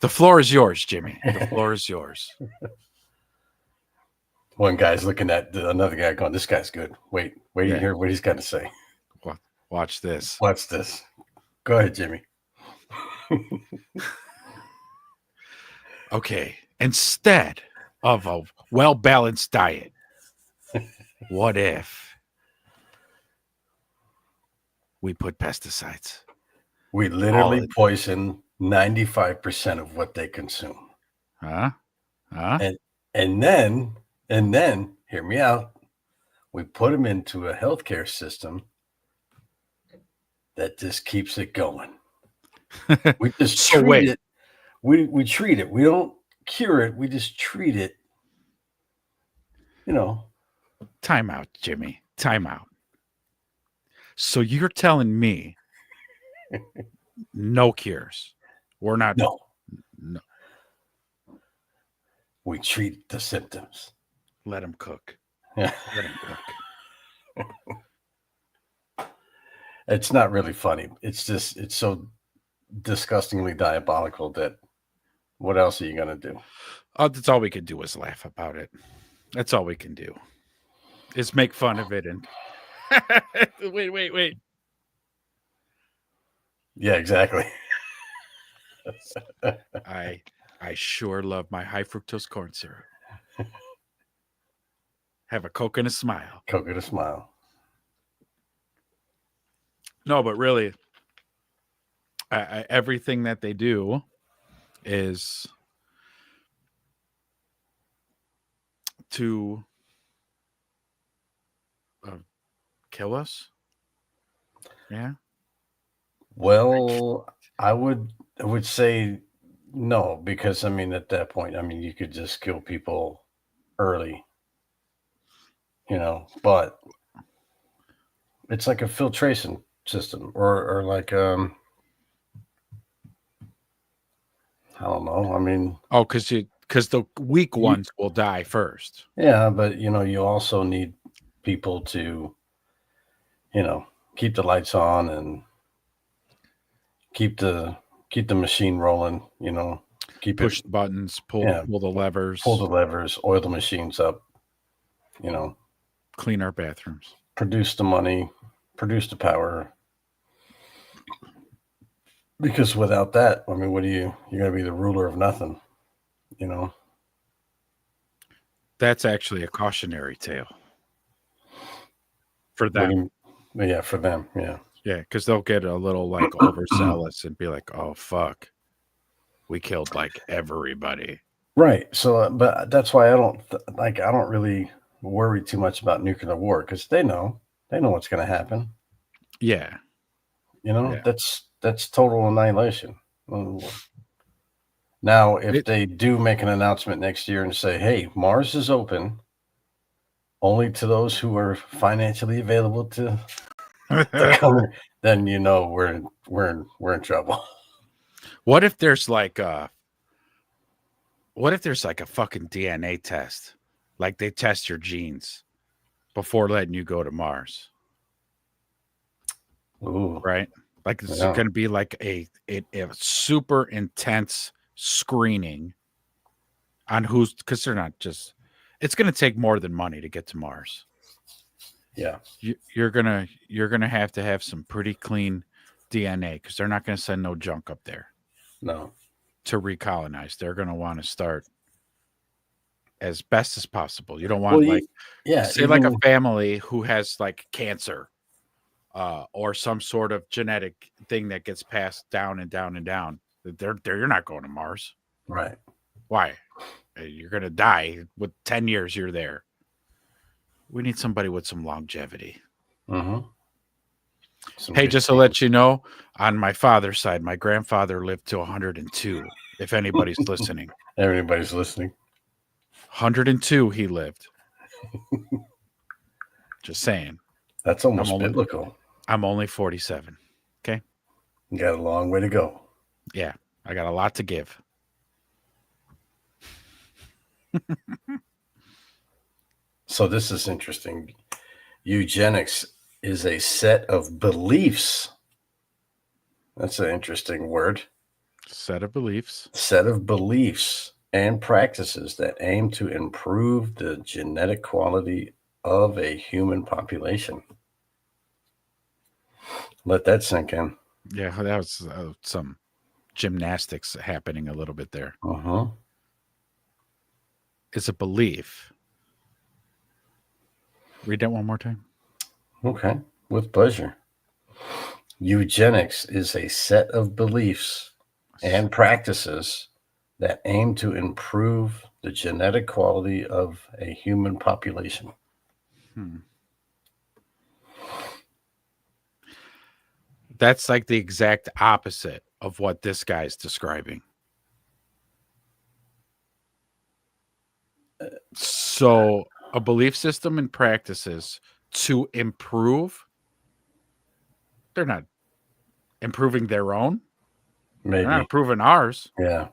The floor is yours, Jimmy. The floor is yours. One guy's looking at another guy going, this guy's good. Wait till you Yeah. hear what he's got to say. Watch this. Watch this. Go ahead, Jimmy. Okay. Instead of a well-balanced diet, what if we put pesticides? We literally poison 95% of what they consume. Huh? And then, hear me out, we put them into a healthcare system that just keeps it going. We just So treat wait. it. We treat it. We don't cure it. We just treat it. You know. Time out, Jimmy. Time out. So you're telling me no cures? We're not. No. No. We treat the symptoms. Let them cook. Yeah. Let them cook. It's not really funny. It's just, it's so disgustingly diabolical that what else are you going to do? That's all we can do is laugh about it. That's all we can do is make fun of it. And wait. Yeah, exactly. I sure love my high fructose corn syrup. Have a Coke and a smile. Coke and a smile. No, but really, everything that they do is to kill us. Yeah. Well, I would say no, because I mean, at that point, I mean, you could just kill people early, you know, but it's like a filtration system or like, I don't know. I mean, Oh, because the weak ones will die first. yeah, but you know, you also need people to, you know, keep the lights on and keep the machine rolling. You know, keep Push it, the buttons, pull Yeah. pull the levers, pull the levers, oil the machines up. You know, clean our bathrooms. produce the money, produce the power. Because without that, I mean, you're going to be the ruler of nothing, you know? That's actually a cautionary tale for What do them. yeah, for them. Yeah. Yeah, because they'll get a little like overzealous and be like, "Oh fuck, we killed like everybody." Right. So, but that's why I don't really worry too much about nuclear war because they know what's going to happen. Yeah, You know, Yeah. that's total annihilation. Now, if It- they do make an announcement next year and say, "Hey, Mars is open only to those who are financially available to come," then you know we're in trouble. what if there's like a fucking DNA test, like they test your genes before letting you go to Mars, Ooh, right? Like it's Yeah. going to be like a super intense screening on who's, because they're not just. It's going to take more than money to get to Mars. yeah, You're gonna have to have some pretty clean DNA because they're not going to send no junk up there no, to recolonize. They're going to want to start as best as possible. You don't want Well, like yeah, say like a even- family who has like cancer or some sort of genetic thing that gets passed down and down and down. You're not going to Mars. right. Why? You're going to die with 10 years you're there. We need somebody with some longevity. Mm-hmm. Hey, just to let you know, on my father's side, my grandfather lived to 102. If anybody's listening, everybody's listening. 102 he lived. Just saying. That's almost I'm only- biblical. I'm only 47. You got a long way to go. Yeah, I got a lot to give. So this is interesting. Eugenics is a set of beliefs. That's an interesting word. Set of beliefs. Set of beliefs and practices that aim to improve the genetic quality of a human population. Let that sink in. Yeah, that was some gymnastics happening a little bit there. Uh-huh. It's a belief. Read that one more time. Okay, with pleasure. Eugenics is a set of beliefs and practices that aim to improve the genetic quality of a human population. That's like the exact opposite of what this guy's describing. So, a belief system and practices to improve, they're not improving their own. They're not Maybe. improving ours. Yeah.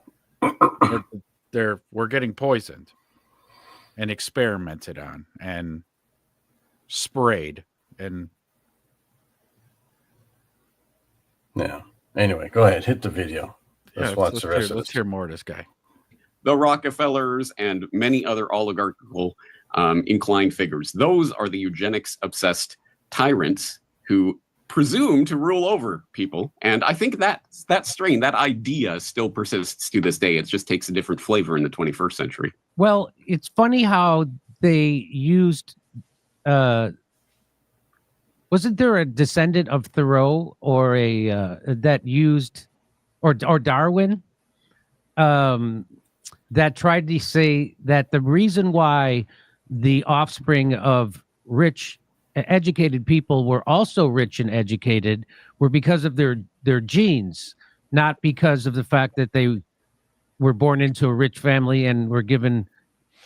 We're getting poisoned and experimented on and sprayed and Yeah. Anyway, go ahead. Hit the video. Let's watch the rest of let's this. hear more of this guy. The Rockefellers and many other oligarchical inclined figures. Those are the eugenics obsessed tyrants who presume to rule over people. And I think that strain, that idea still persists to this day. It just takes a different flavor in the 21st century. Well, it's funny how they used. Wasn't there a descendant of Thoreau or a that used, or Darwin, that tried to say that the reason why the offspring of rich, educated people were also rich and educated were because of their genes, not because of the fact that they were born into a rich family and were given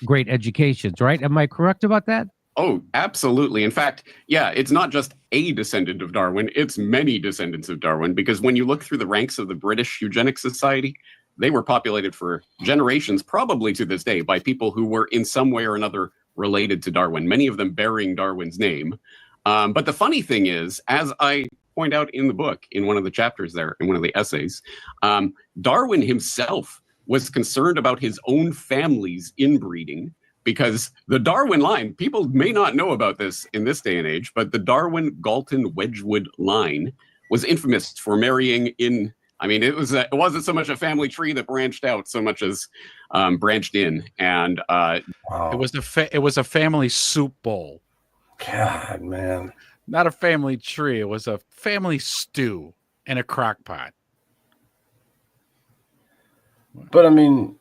great educations, right? Am I correct about that? Oh, absolutely. In fact, yeah, it's not just a descendant of Darwin, it's many descendants of Darwin, because when you look through the ranks of the British Eugenics Society, they were populated for generations, probably to this day, by people who were in some way or another related to Darwin, many of them bearing Darwin's name. But the funny thing is, as I point out in the book, in one of the chapters there, in one of the essays, Darwin himself was concerned about his own family's inbreeding, because the Darwin line, people may not know about this in this day and age, but the Darwin-Galton-Wedgwood line was infamous for marrying in, I mean, it wasn't so much a family tree that branched out so much as branched in. And Wow. It was a family soup bowl, God, man. not a family tree. It was a family stew in a crock pot. But I mean,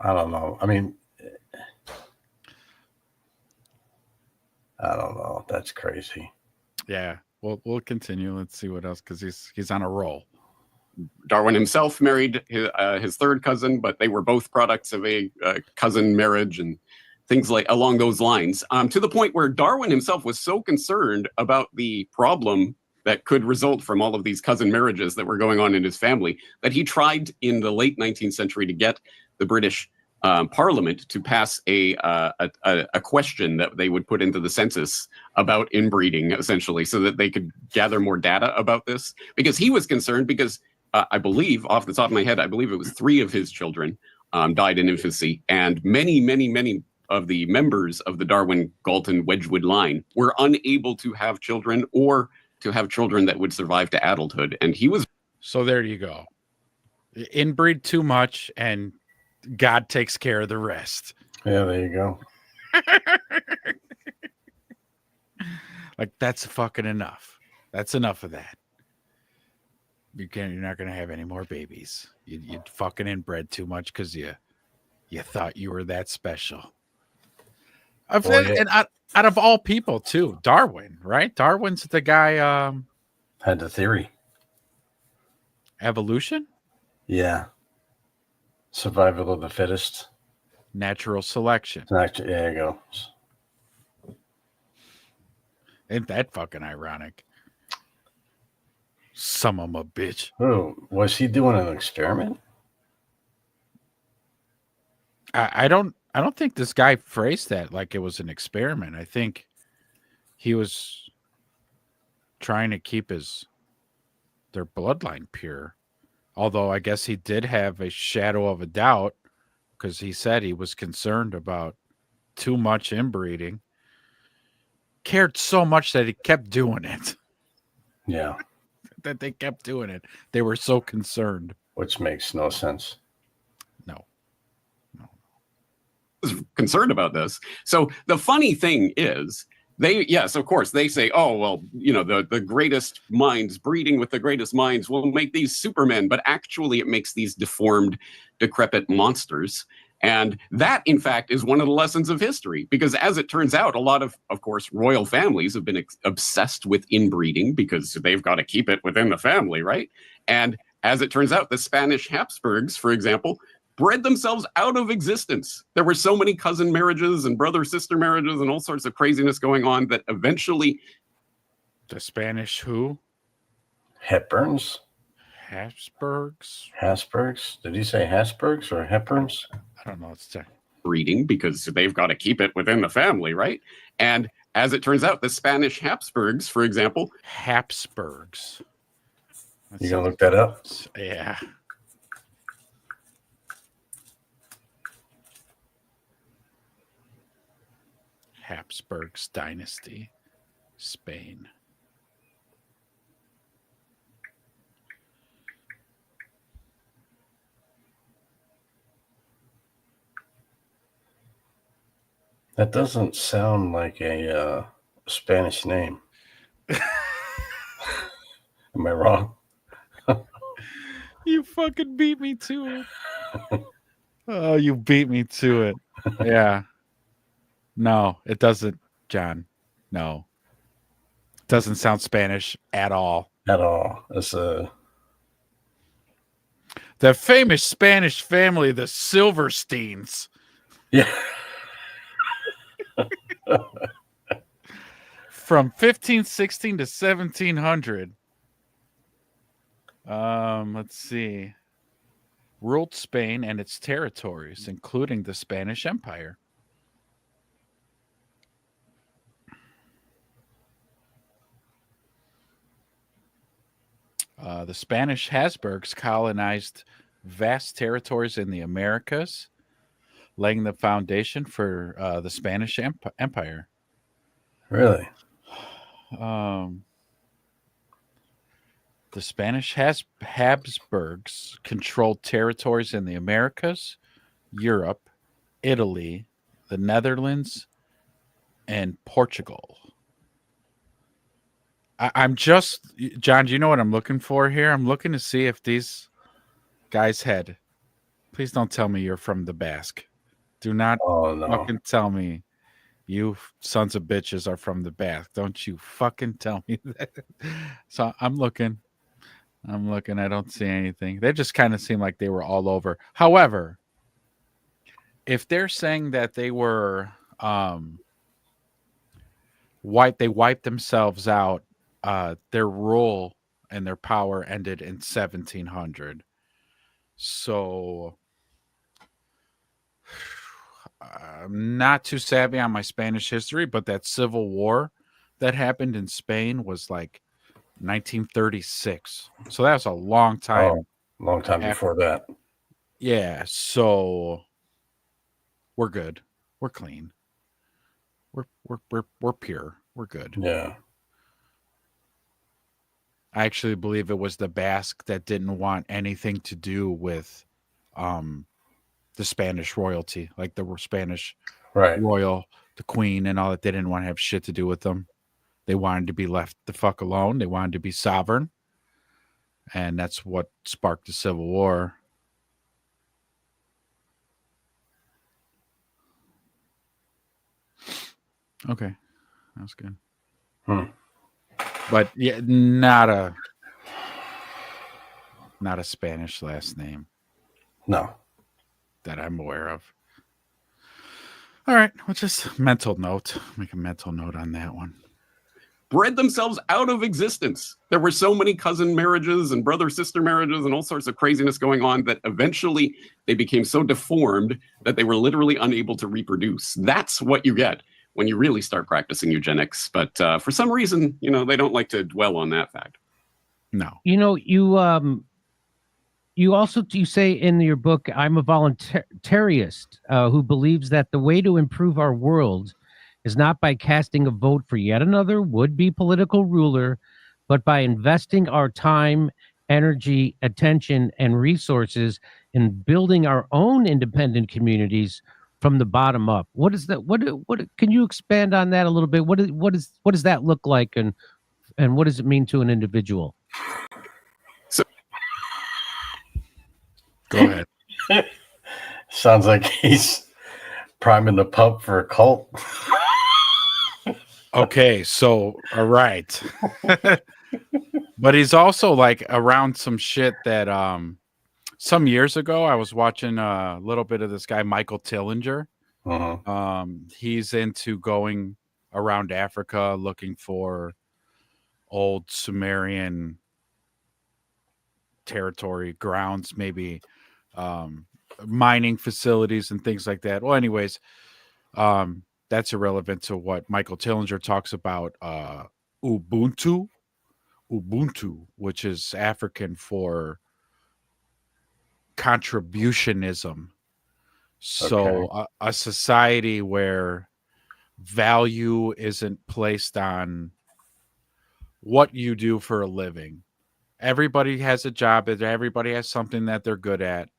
I don't know. I mean, I don't know. That's crazy. Yeah. We'll continue. Let's see what else, because he's on a roll. Darwin himself married his third cousin, but they were both products of a cousin marriage and things like along those lines, to the point where Darwin himself was so concerned about the problem that could result from all of these cousin marriages that were going on in his family that he tried in the late 19th century to get the British Parliament to pass a question that they would put into the census about inbreeding, essentially, so that they could gather more data about this. Because he was concerned, because I believe, off the top of my head, I believe it was 3 of his children died in infancy, and many, many, many of the members of the Darwin-Galton-Wedgwood line were unable to have children, or to have children that would survive to adulthood. And he was. So there you go. Inbreed too much, and God takes care of the rest. Yeah, there you go. Like, that's fucking enough. That's enough of that. You're not gonna have any more babies. You fucking inbred too much because you thought you were that special. And out of all people too, Darwin, right? Darwin's the guy. Had the theory. Evolution, Yeah. Survival of the fittest. natural selection. Actually, there you go. Ain't that fucking ironic? Some of 'em a bitch. Oh, was he doing an experiment? I don't think this guy phrased that like it was an experiment. I think he was trying to keep their bloodline pure. Although I guess he did have a shadow of a doubt, because he said he was concerned about too much inbreeding. Cared so much that he kept doing it. Yeah. That they kept doing it. They were so concerned. Which makes no sense. No. concerned about this. So the funny thing is, yes, of course, they say, oh, well, the greatest minds breeding with the greatest minds will make these supermen, but actually it makes these deformed, decrepit monsters. And that, in fact, is one of the lessons of history, because as it turns out, a lot of course, royal families have been obsessed with inbreeding because they've got to keep it within the family, right? And as it turns out, the Spanish Habsburgs, for example, bred themselves out of existence. There were so many cousin marriages and brother-sister marriages and all sorts of craziness going on that eventually... The Spanish who? Hepburns? Habsburgs? Habsburgs? Did he say Habsburgs or Hepburns? I don't know. It's breeding, because they've got to keep it within the family, right? And as it turns out, the Spanish Habsburgs, for example... Habsburgs. You gonna look that up? Yeah. Habsburgs dynasty, Spain. That doesn't sound like a Spanish name. Am I wrong? You fucking beat me to it. Oh, you beat me to it. Yeah. No, it doesn't, John. No. It doesn't sound Spanish at all. At all. It's a... The famous Spanish family, the Silversteins. Yeah. From 1516 to 1700. Let's see. Ruled Spain and its territories, including the Spanish Empire. The Spanish Habsburgs colonized vast territories in the Americas, laying the foundation for the Spanish Empire. Really? The Spanish Habsburgs controlled territories in the Americas, Europe, Italy, the Netherlands, and Portugal. I'm just, John, do you know what I'm looking for here? I'm looking to see if these guys had, please don't tell me you're from the Basque. Do not Oh no. fucking tell me you sons of bitches are from the Basque. Don't you fucking tell me that. So I'm looking. I don't see anything. They just kind of seem like they were all over. However, if they're saying that they were they wiped themselves out, their rule and their power ended in 1700. So I'm not too savvy on my Spanish history, but that civil war that happened in Spain was like 1936. So that was a long time. Oh, long time before that. Yeah, so we're good. We're clean. We're pure. We're good. Yeah. I actually believe it was the Basque that didn't want anything to do with the Spanish royalty, like the Spanish Right. royal, the queen and all that. They didn't want to have shit to do with them. They wanted to be left the fuck alone. They wanted to be sovereign. And that's what sparked the Civil War. Okay. That's good. But yeah, not a Spanish last name No. that I'm aware of. All right, well, just mental note. Make a mental note on that one. Bred themselves out of existence. There were so many cousin marriages and brother-sister marriages and all sorts of craziness going on that eventually they became so deformed that they were literally unable to reproduce. That's what you get when you really start practicing eugenics. But for some reason, they don't like to dwell on that fact. No. You say in your book, I'm a voluntarist who believes that the way to improve our world is not by casting a vote for yet another would-be political ruler, but by investing our time, energy, attention, and resources in building our own independent communities from the bottom up. What is that? What can you expand on that a little bit? What does that look like, and what does it mean to an individual? Go ahead. Sounds like he's priming the pump for a cult. Okay, so all right. But he's also like around some shit that some years ago I was watching a little bit of this guy Michael Tillinger. He's into going around Africa looking for old Sumerian territory, grounds, maybe mining facilities and things like that. Well, anyways, that's irrelevant to what Michael Tillinger talks about. Ubuntu, which is African for contributionism. So a society where value isn't placed on what you do for a living. Everybody has a job, everybody has something that they're good at,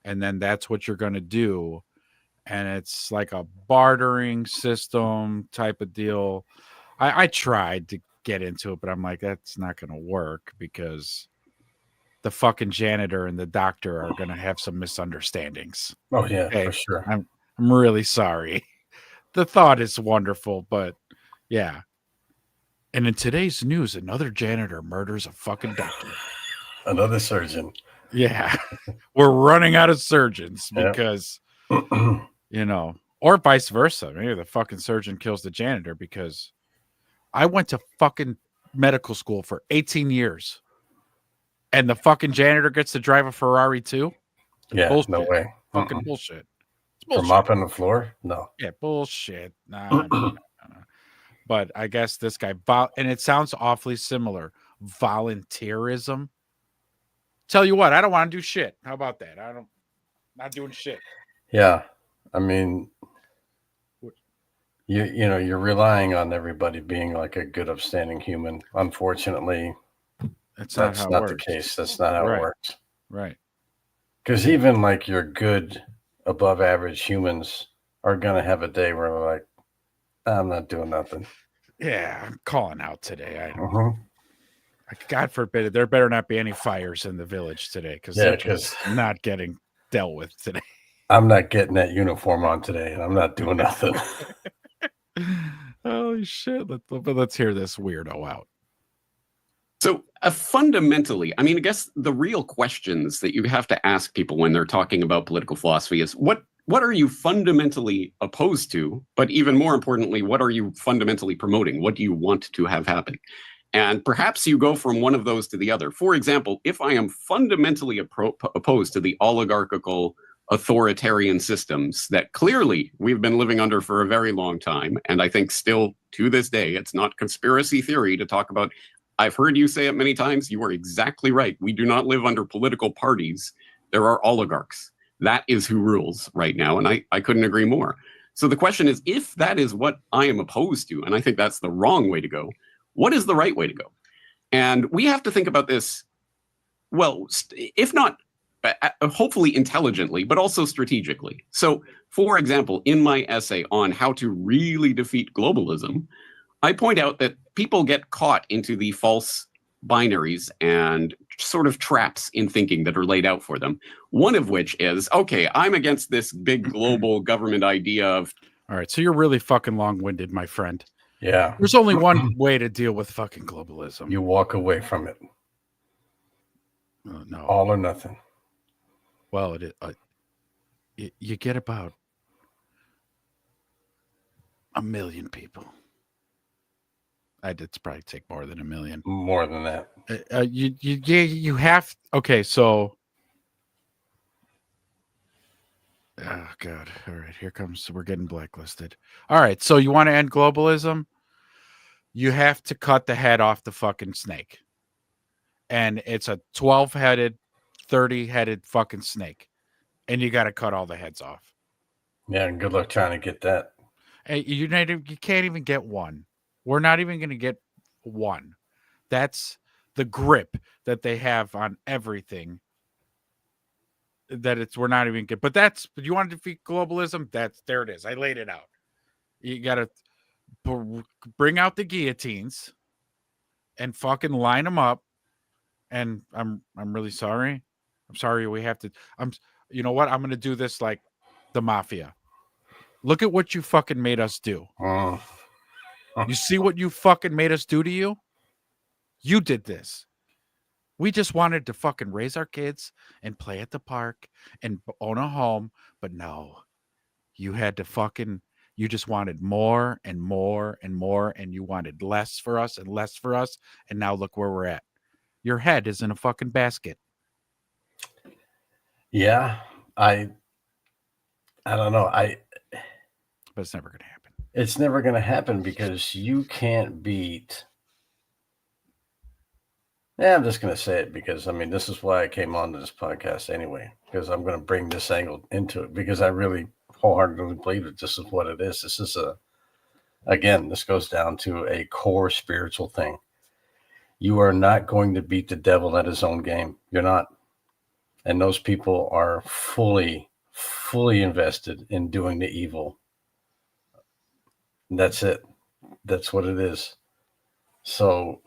and then that's what you're going to do. And it's like a bartering system type of deal. I tried to get into it, but I'm like, that's not going to work because the fucking janitor and the doctor are going to have some misunderstandings. Oh yeah, Okay, for sure. I'm really sorry. The thought is wonderful, but yeah. And in today's news, another janitor murders a fucking doctor. Another surgeon. Yeah. We're running out of surgeons because, or vice versa. Maybe the fucking surgeon kills the janitor because I went to fucking medical school for 18 years and the fucking janitor gets to drive a Ferrari too? Yeah, Bullshit. no way. Fucking bullshit. It's For bullshit. mopping the floor? No. Yeah, bullshit. Nah. But I guess this guy, and it sounds awfully similar. Volunteerism. tell you what, I don't want to do shit. How about that? Not doing shit. Yeah. I mean, you're relying on everybody being like a good, upstanding human. Unfortunately, That's not that's how it not the works. case. That's not how Right. it works. Right. Because even like your good, above average humans are gonna have a day where they're like, I'm not doing nothing. Yeah, I'm calling out today. Mhm. God forbid there better not be any fires in the village today because Yeah, they're 'cause- just not getting dealt with today. I'm not getting that uniform on today, and I'm not doing nothing. Holy shit! Let's hear this weirdo out. So, fundamentally, I mean, I guess the real questions that you have to ask people when they're talking about political philosophy is what are you fundamentally opposed to? But even more importantly, what are you fundamentally promoting? What do you want to have happen? And perhaps you go from one of those to the other. For example, if I am fundamentally opposed to the oligarchical authoritarian systems that clearly we've been living under for a very long time, and I think still to this day, it's not conspiracy theory to talk about. I've heard you say it many times. You are exactly right. We do not live under political parties. There are oligarchs. That is who rules right now. And I couldn't agree more. So the question is, if that is what I am opposed to, and I think that's the wrong way to go, what is the right way to go? And we have to think about this, well, if not hopefully intelligently, but also strategically. So, for example, in my essay on how to really defeat globalism, I point out that people get caught into the false binaries and sort of traps in thinking that are laid out for them. One of which is, okay, I'm against this big global government idea of. All right, so you're really fucking long-winded, my friend. Yeah. There's only one way to deal with fucking globalism. You walk away from it. No. All or nothing. Well, you get about 1 million people. It's probably take more than 1 million. More than that. You have. Okay, so. Oh God! All right, here comes. We're getting blacklisted. All right, so you want to end globalism? You have to cut the head off the fucking snake, and it's a 12-headed, 30-headed fucking snake, and you got to cut all the heads off. Yeah, and good luck trying to get that. Hey, you can't even get one. We're not even going to get one. That's the grip that they have on everything. We're not even good. But you want to defeat globalism? There it is. I laid it out. You got to bring out the guillotines and fucking line them up. And I'm really sorry. I'm sorry we have to. You know what? I'm going to do this like the mafia. Look at what you fucking made us do. You see what you fucking made us do to you? You did this. We just wanted to fucking raise our kids and play at the park and own a home. But no, you had to you just wanted more and more and more. And you wanted less for us and less for us. And now look where we're at. Your head is in a fucking basket. Yeah, I don't know. But it's never going to happen. It's never going to happen because you can't beat. Yeah, I'm just going to say it because, I mean, this is why I came on to this podcast anyway, because I'm going to bring this angle into it because I really wholeheartedly believe that this is what it is. This is this goes down to a core spiritual thing. You are not going to beat the devil at his own game. You're not. And those people are fully invested in doing the evil. That's it. That's what it is. So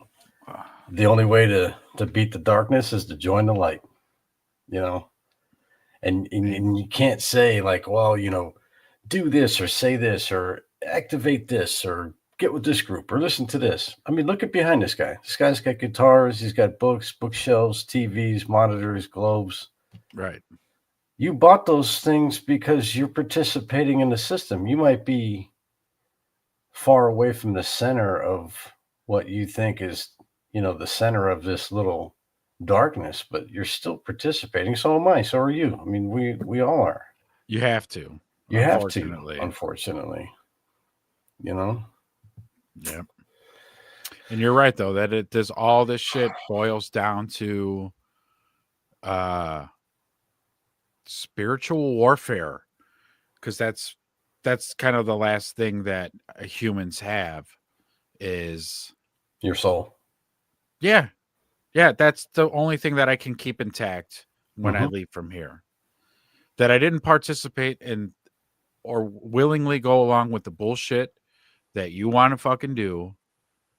the only way to beat the darkness is to join the light, and you can't say like, well, do this or say this or activate this or get with this group or listen to this. I mean, look at behind this guy. This guy's got guitars. He's got books, bookshelves, TVs, monitors, globes. Right. You bought those things because you're participating in the system. You might be far away from the center of what you think is, the center of this little darkness, but you're still participating. So am I. So are you. I mean, we all are. You have to. You have to, unfortunately. Yeah. And you're right though that all this shit boils down to spiritual warfare, because that's kind of the last thing that humans have is Your soul. yeah, that's the only thing that I can keep intact when I leave from here, that I didn't participate in or willingly go along with the bullshit that you want to fucking do.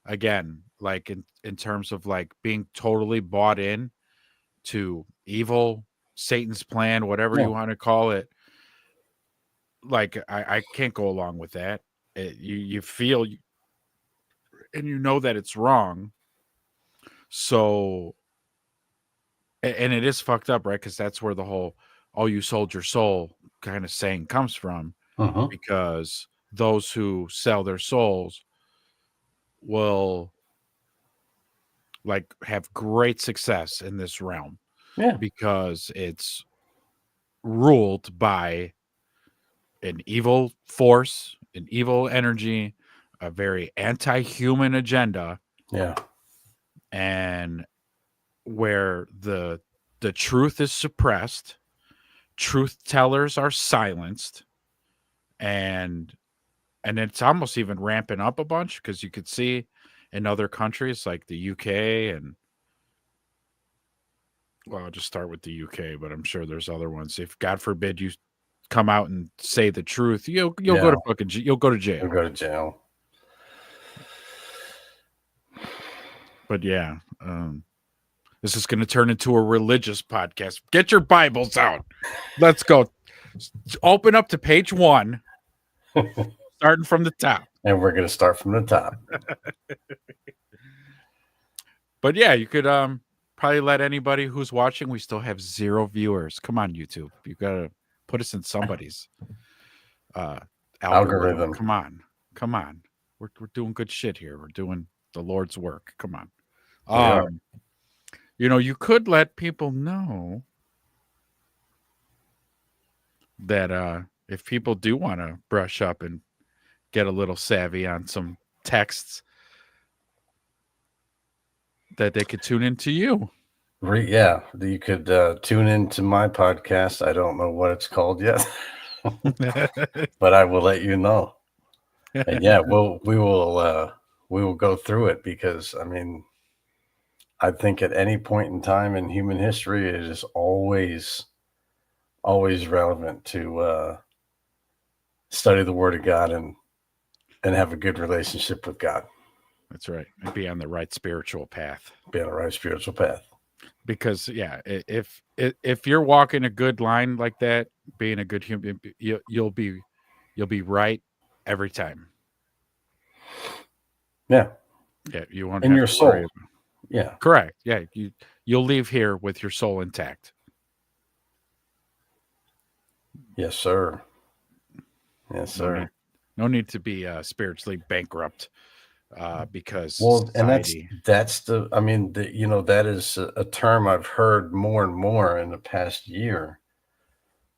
Again, like in terms of like being totally bought in to evil, Satan's plan, whatever Yeah. you want to call it. Like I can't go along with that. You feel and you know that it's wrong. So and it is fucked up, right? Because that's where the whole "oh, you sold your soul" kind of saying comes from, Mhm. because those who sell their souls will like have great success in this realm Yeah. because it's ruled by an evil force, an evil energy, a very anti-human agenda, Yeah. and where the truth is suppressed, truth tellers are silenced, and it's almost even ramping up a bunch, because you could see in other countries like the UK and, well, I'll just start with the UK, but I'm sure there's other ones. If God forbid you come out and say the truth, you'll go Yeah. to fucking you'll go to jail. You'll go to jail. But yeah, this is going to turn into a religious podcast. Get your Bibles out. Let's go. Open up to page 1, starting from the top. And we're going to start from the top. But yeah, you could probably let anybody who's watching. We still have 0 viewers. Come on, YouTube. You got to put us in somebody's algorithm. Come on. We're doing good shit here. We're doing the Lord's work. Come on. You know, you could let people know that if people do want to brush up and get a little savvy on some texts, that they could tune into you. Yeah, you could tune into my podcast. I don't know what it's called yet, but I will let you know. And yeah, we will go through it, because I mean, I think at any point in time in human history, it is always relevant to study the Word of God and have a good relationship with God. That's right. And be on the right spiritual path. Be on the right spiritual path. Because yeah, if you're walking a good line like that, being a good human, you'll be right every time. Yeah. Yeah, you won't In have your to worry soul. about- Yeah. Correct. Yeah, you'll leave here with your soul intact. Yes, sir. Yes, sir. No need to be spiritually bankrupt because Well, and society. that's the, I mean, that is a term I've heard more and more in the past year,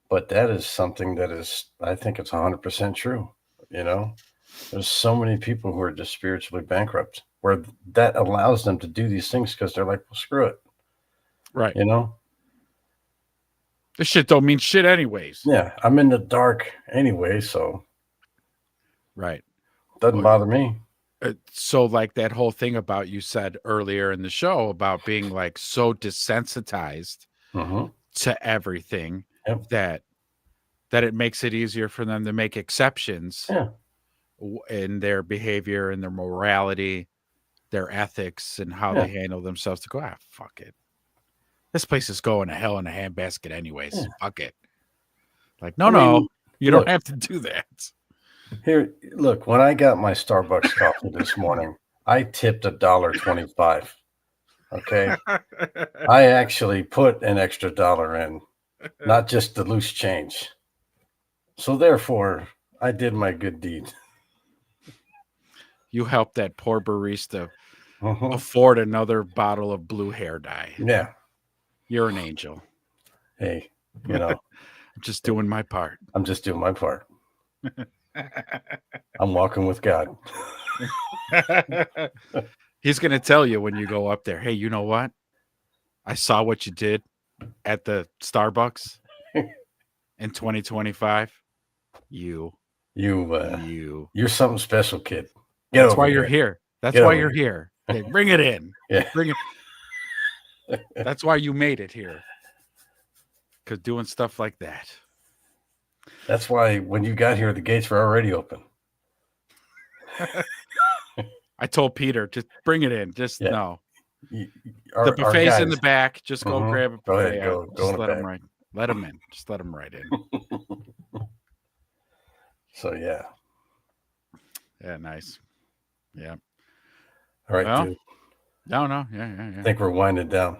but that is something that is, I think it's 100% true. There's so many people who are just spiritually bankrupt, where that allows them to do these things because they're like, well, screw it. Right. This shit don't mean shit anyways. Yeah. I'm in the dark anyway, so. Right. Doesn't bother me. So like that whole thing about you said earlier in the show about being like so desensitized to everything that it makes it easier for them to make exceptions in their behavior and their morality, their ethics, and how they handle themselves, to go, fuck it. This place is going to hell in a handbasket anyways. Yeah. Fuck it. Like, no, you don't have to do that. Here, look, when I got my Starbucks coffee this morning, I tipped $1.25. Okay. I actually put an extra $1 in, not just the loose change. So therefore, I did my good deed. You helped that poor barista afford another bottle of blue hair dye. Yeah. You're an angel. Hey, I'm just doing my part. I'm just doing my part. I'm walking with God. He's going to tell you when you go up there, hey, you know what? I saw what you did. at the Starbucks in 2025, you, You're something special, kid. Get that's over why you're here. here. That's Get why over you're here. Okay, bring it in. Yeah. Bring it. That's why you made it here. Because doing stuff like that. That's why when you got here, the gates were already open. I told Peter, just bring it in. Just Yeah. no. Our, The buffet's in the guys- back. Just go Mhm. grab a Go ahead, buffet. go out. in Just the let him back. right. Let him in. Just let him right in. So yeah. Yeah, nice. Yeah. All right, Well, dude. No. Yeah. I think we're winding down.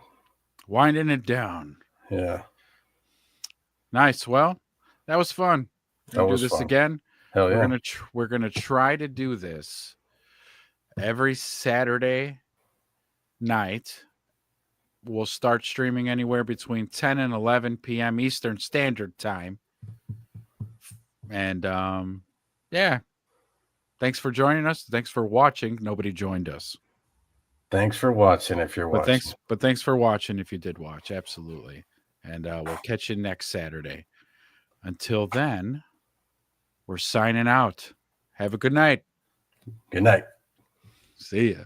Winding it down. Yeah. Nice. Well, that was fun. That We'll do was this fun. again. Hell yeah. We're gonna try to do this every Saturday night. We'll start streaming anywhere between 10 and 11 p.m. Eastern Standard Time. And yeah. Thanks for joining us. Thanks for watching. Nobody joined us. Thanks for watching if you're watching. Thanks for watching if you did watch. Absolutely. And we'll catch you next Saturday. Until then, we're signing out. Have a good night. Good night. See ya.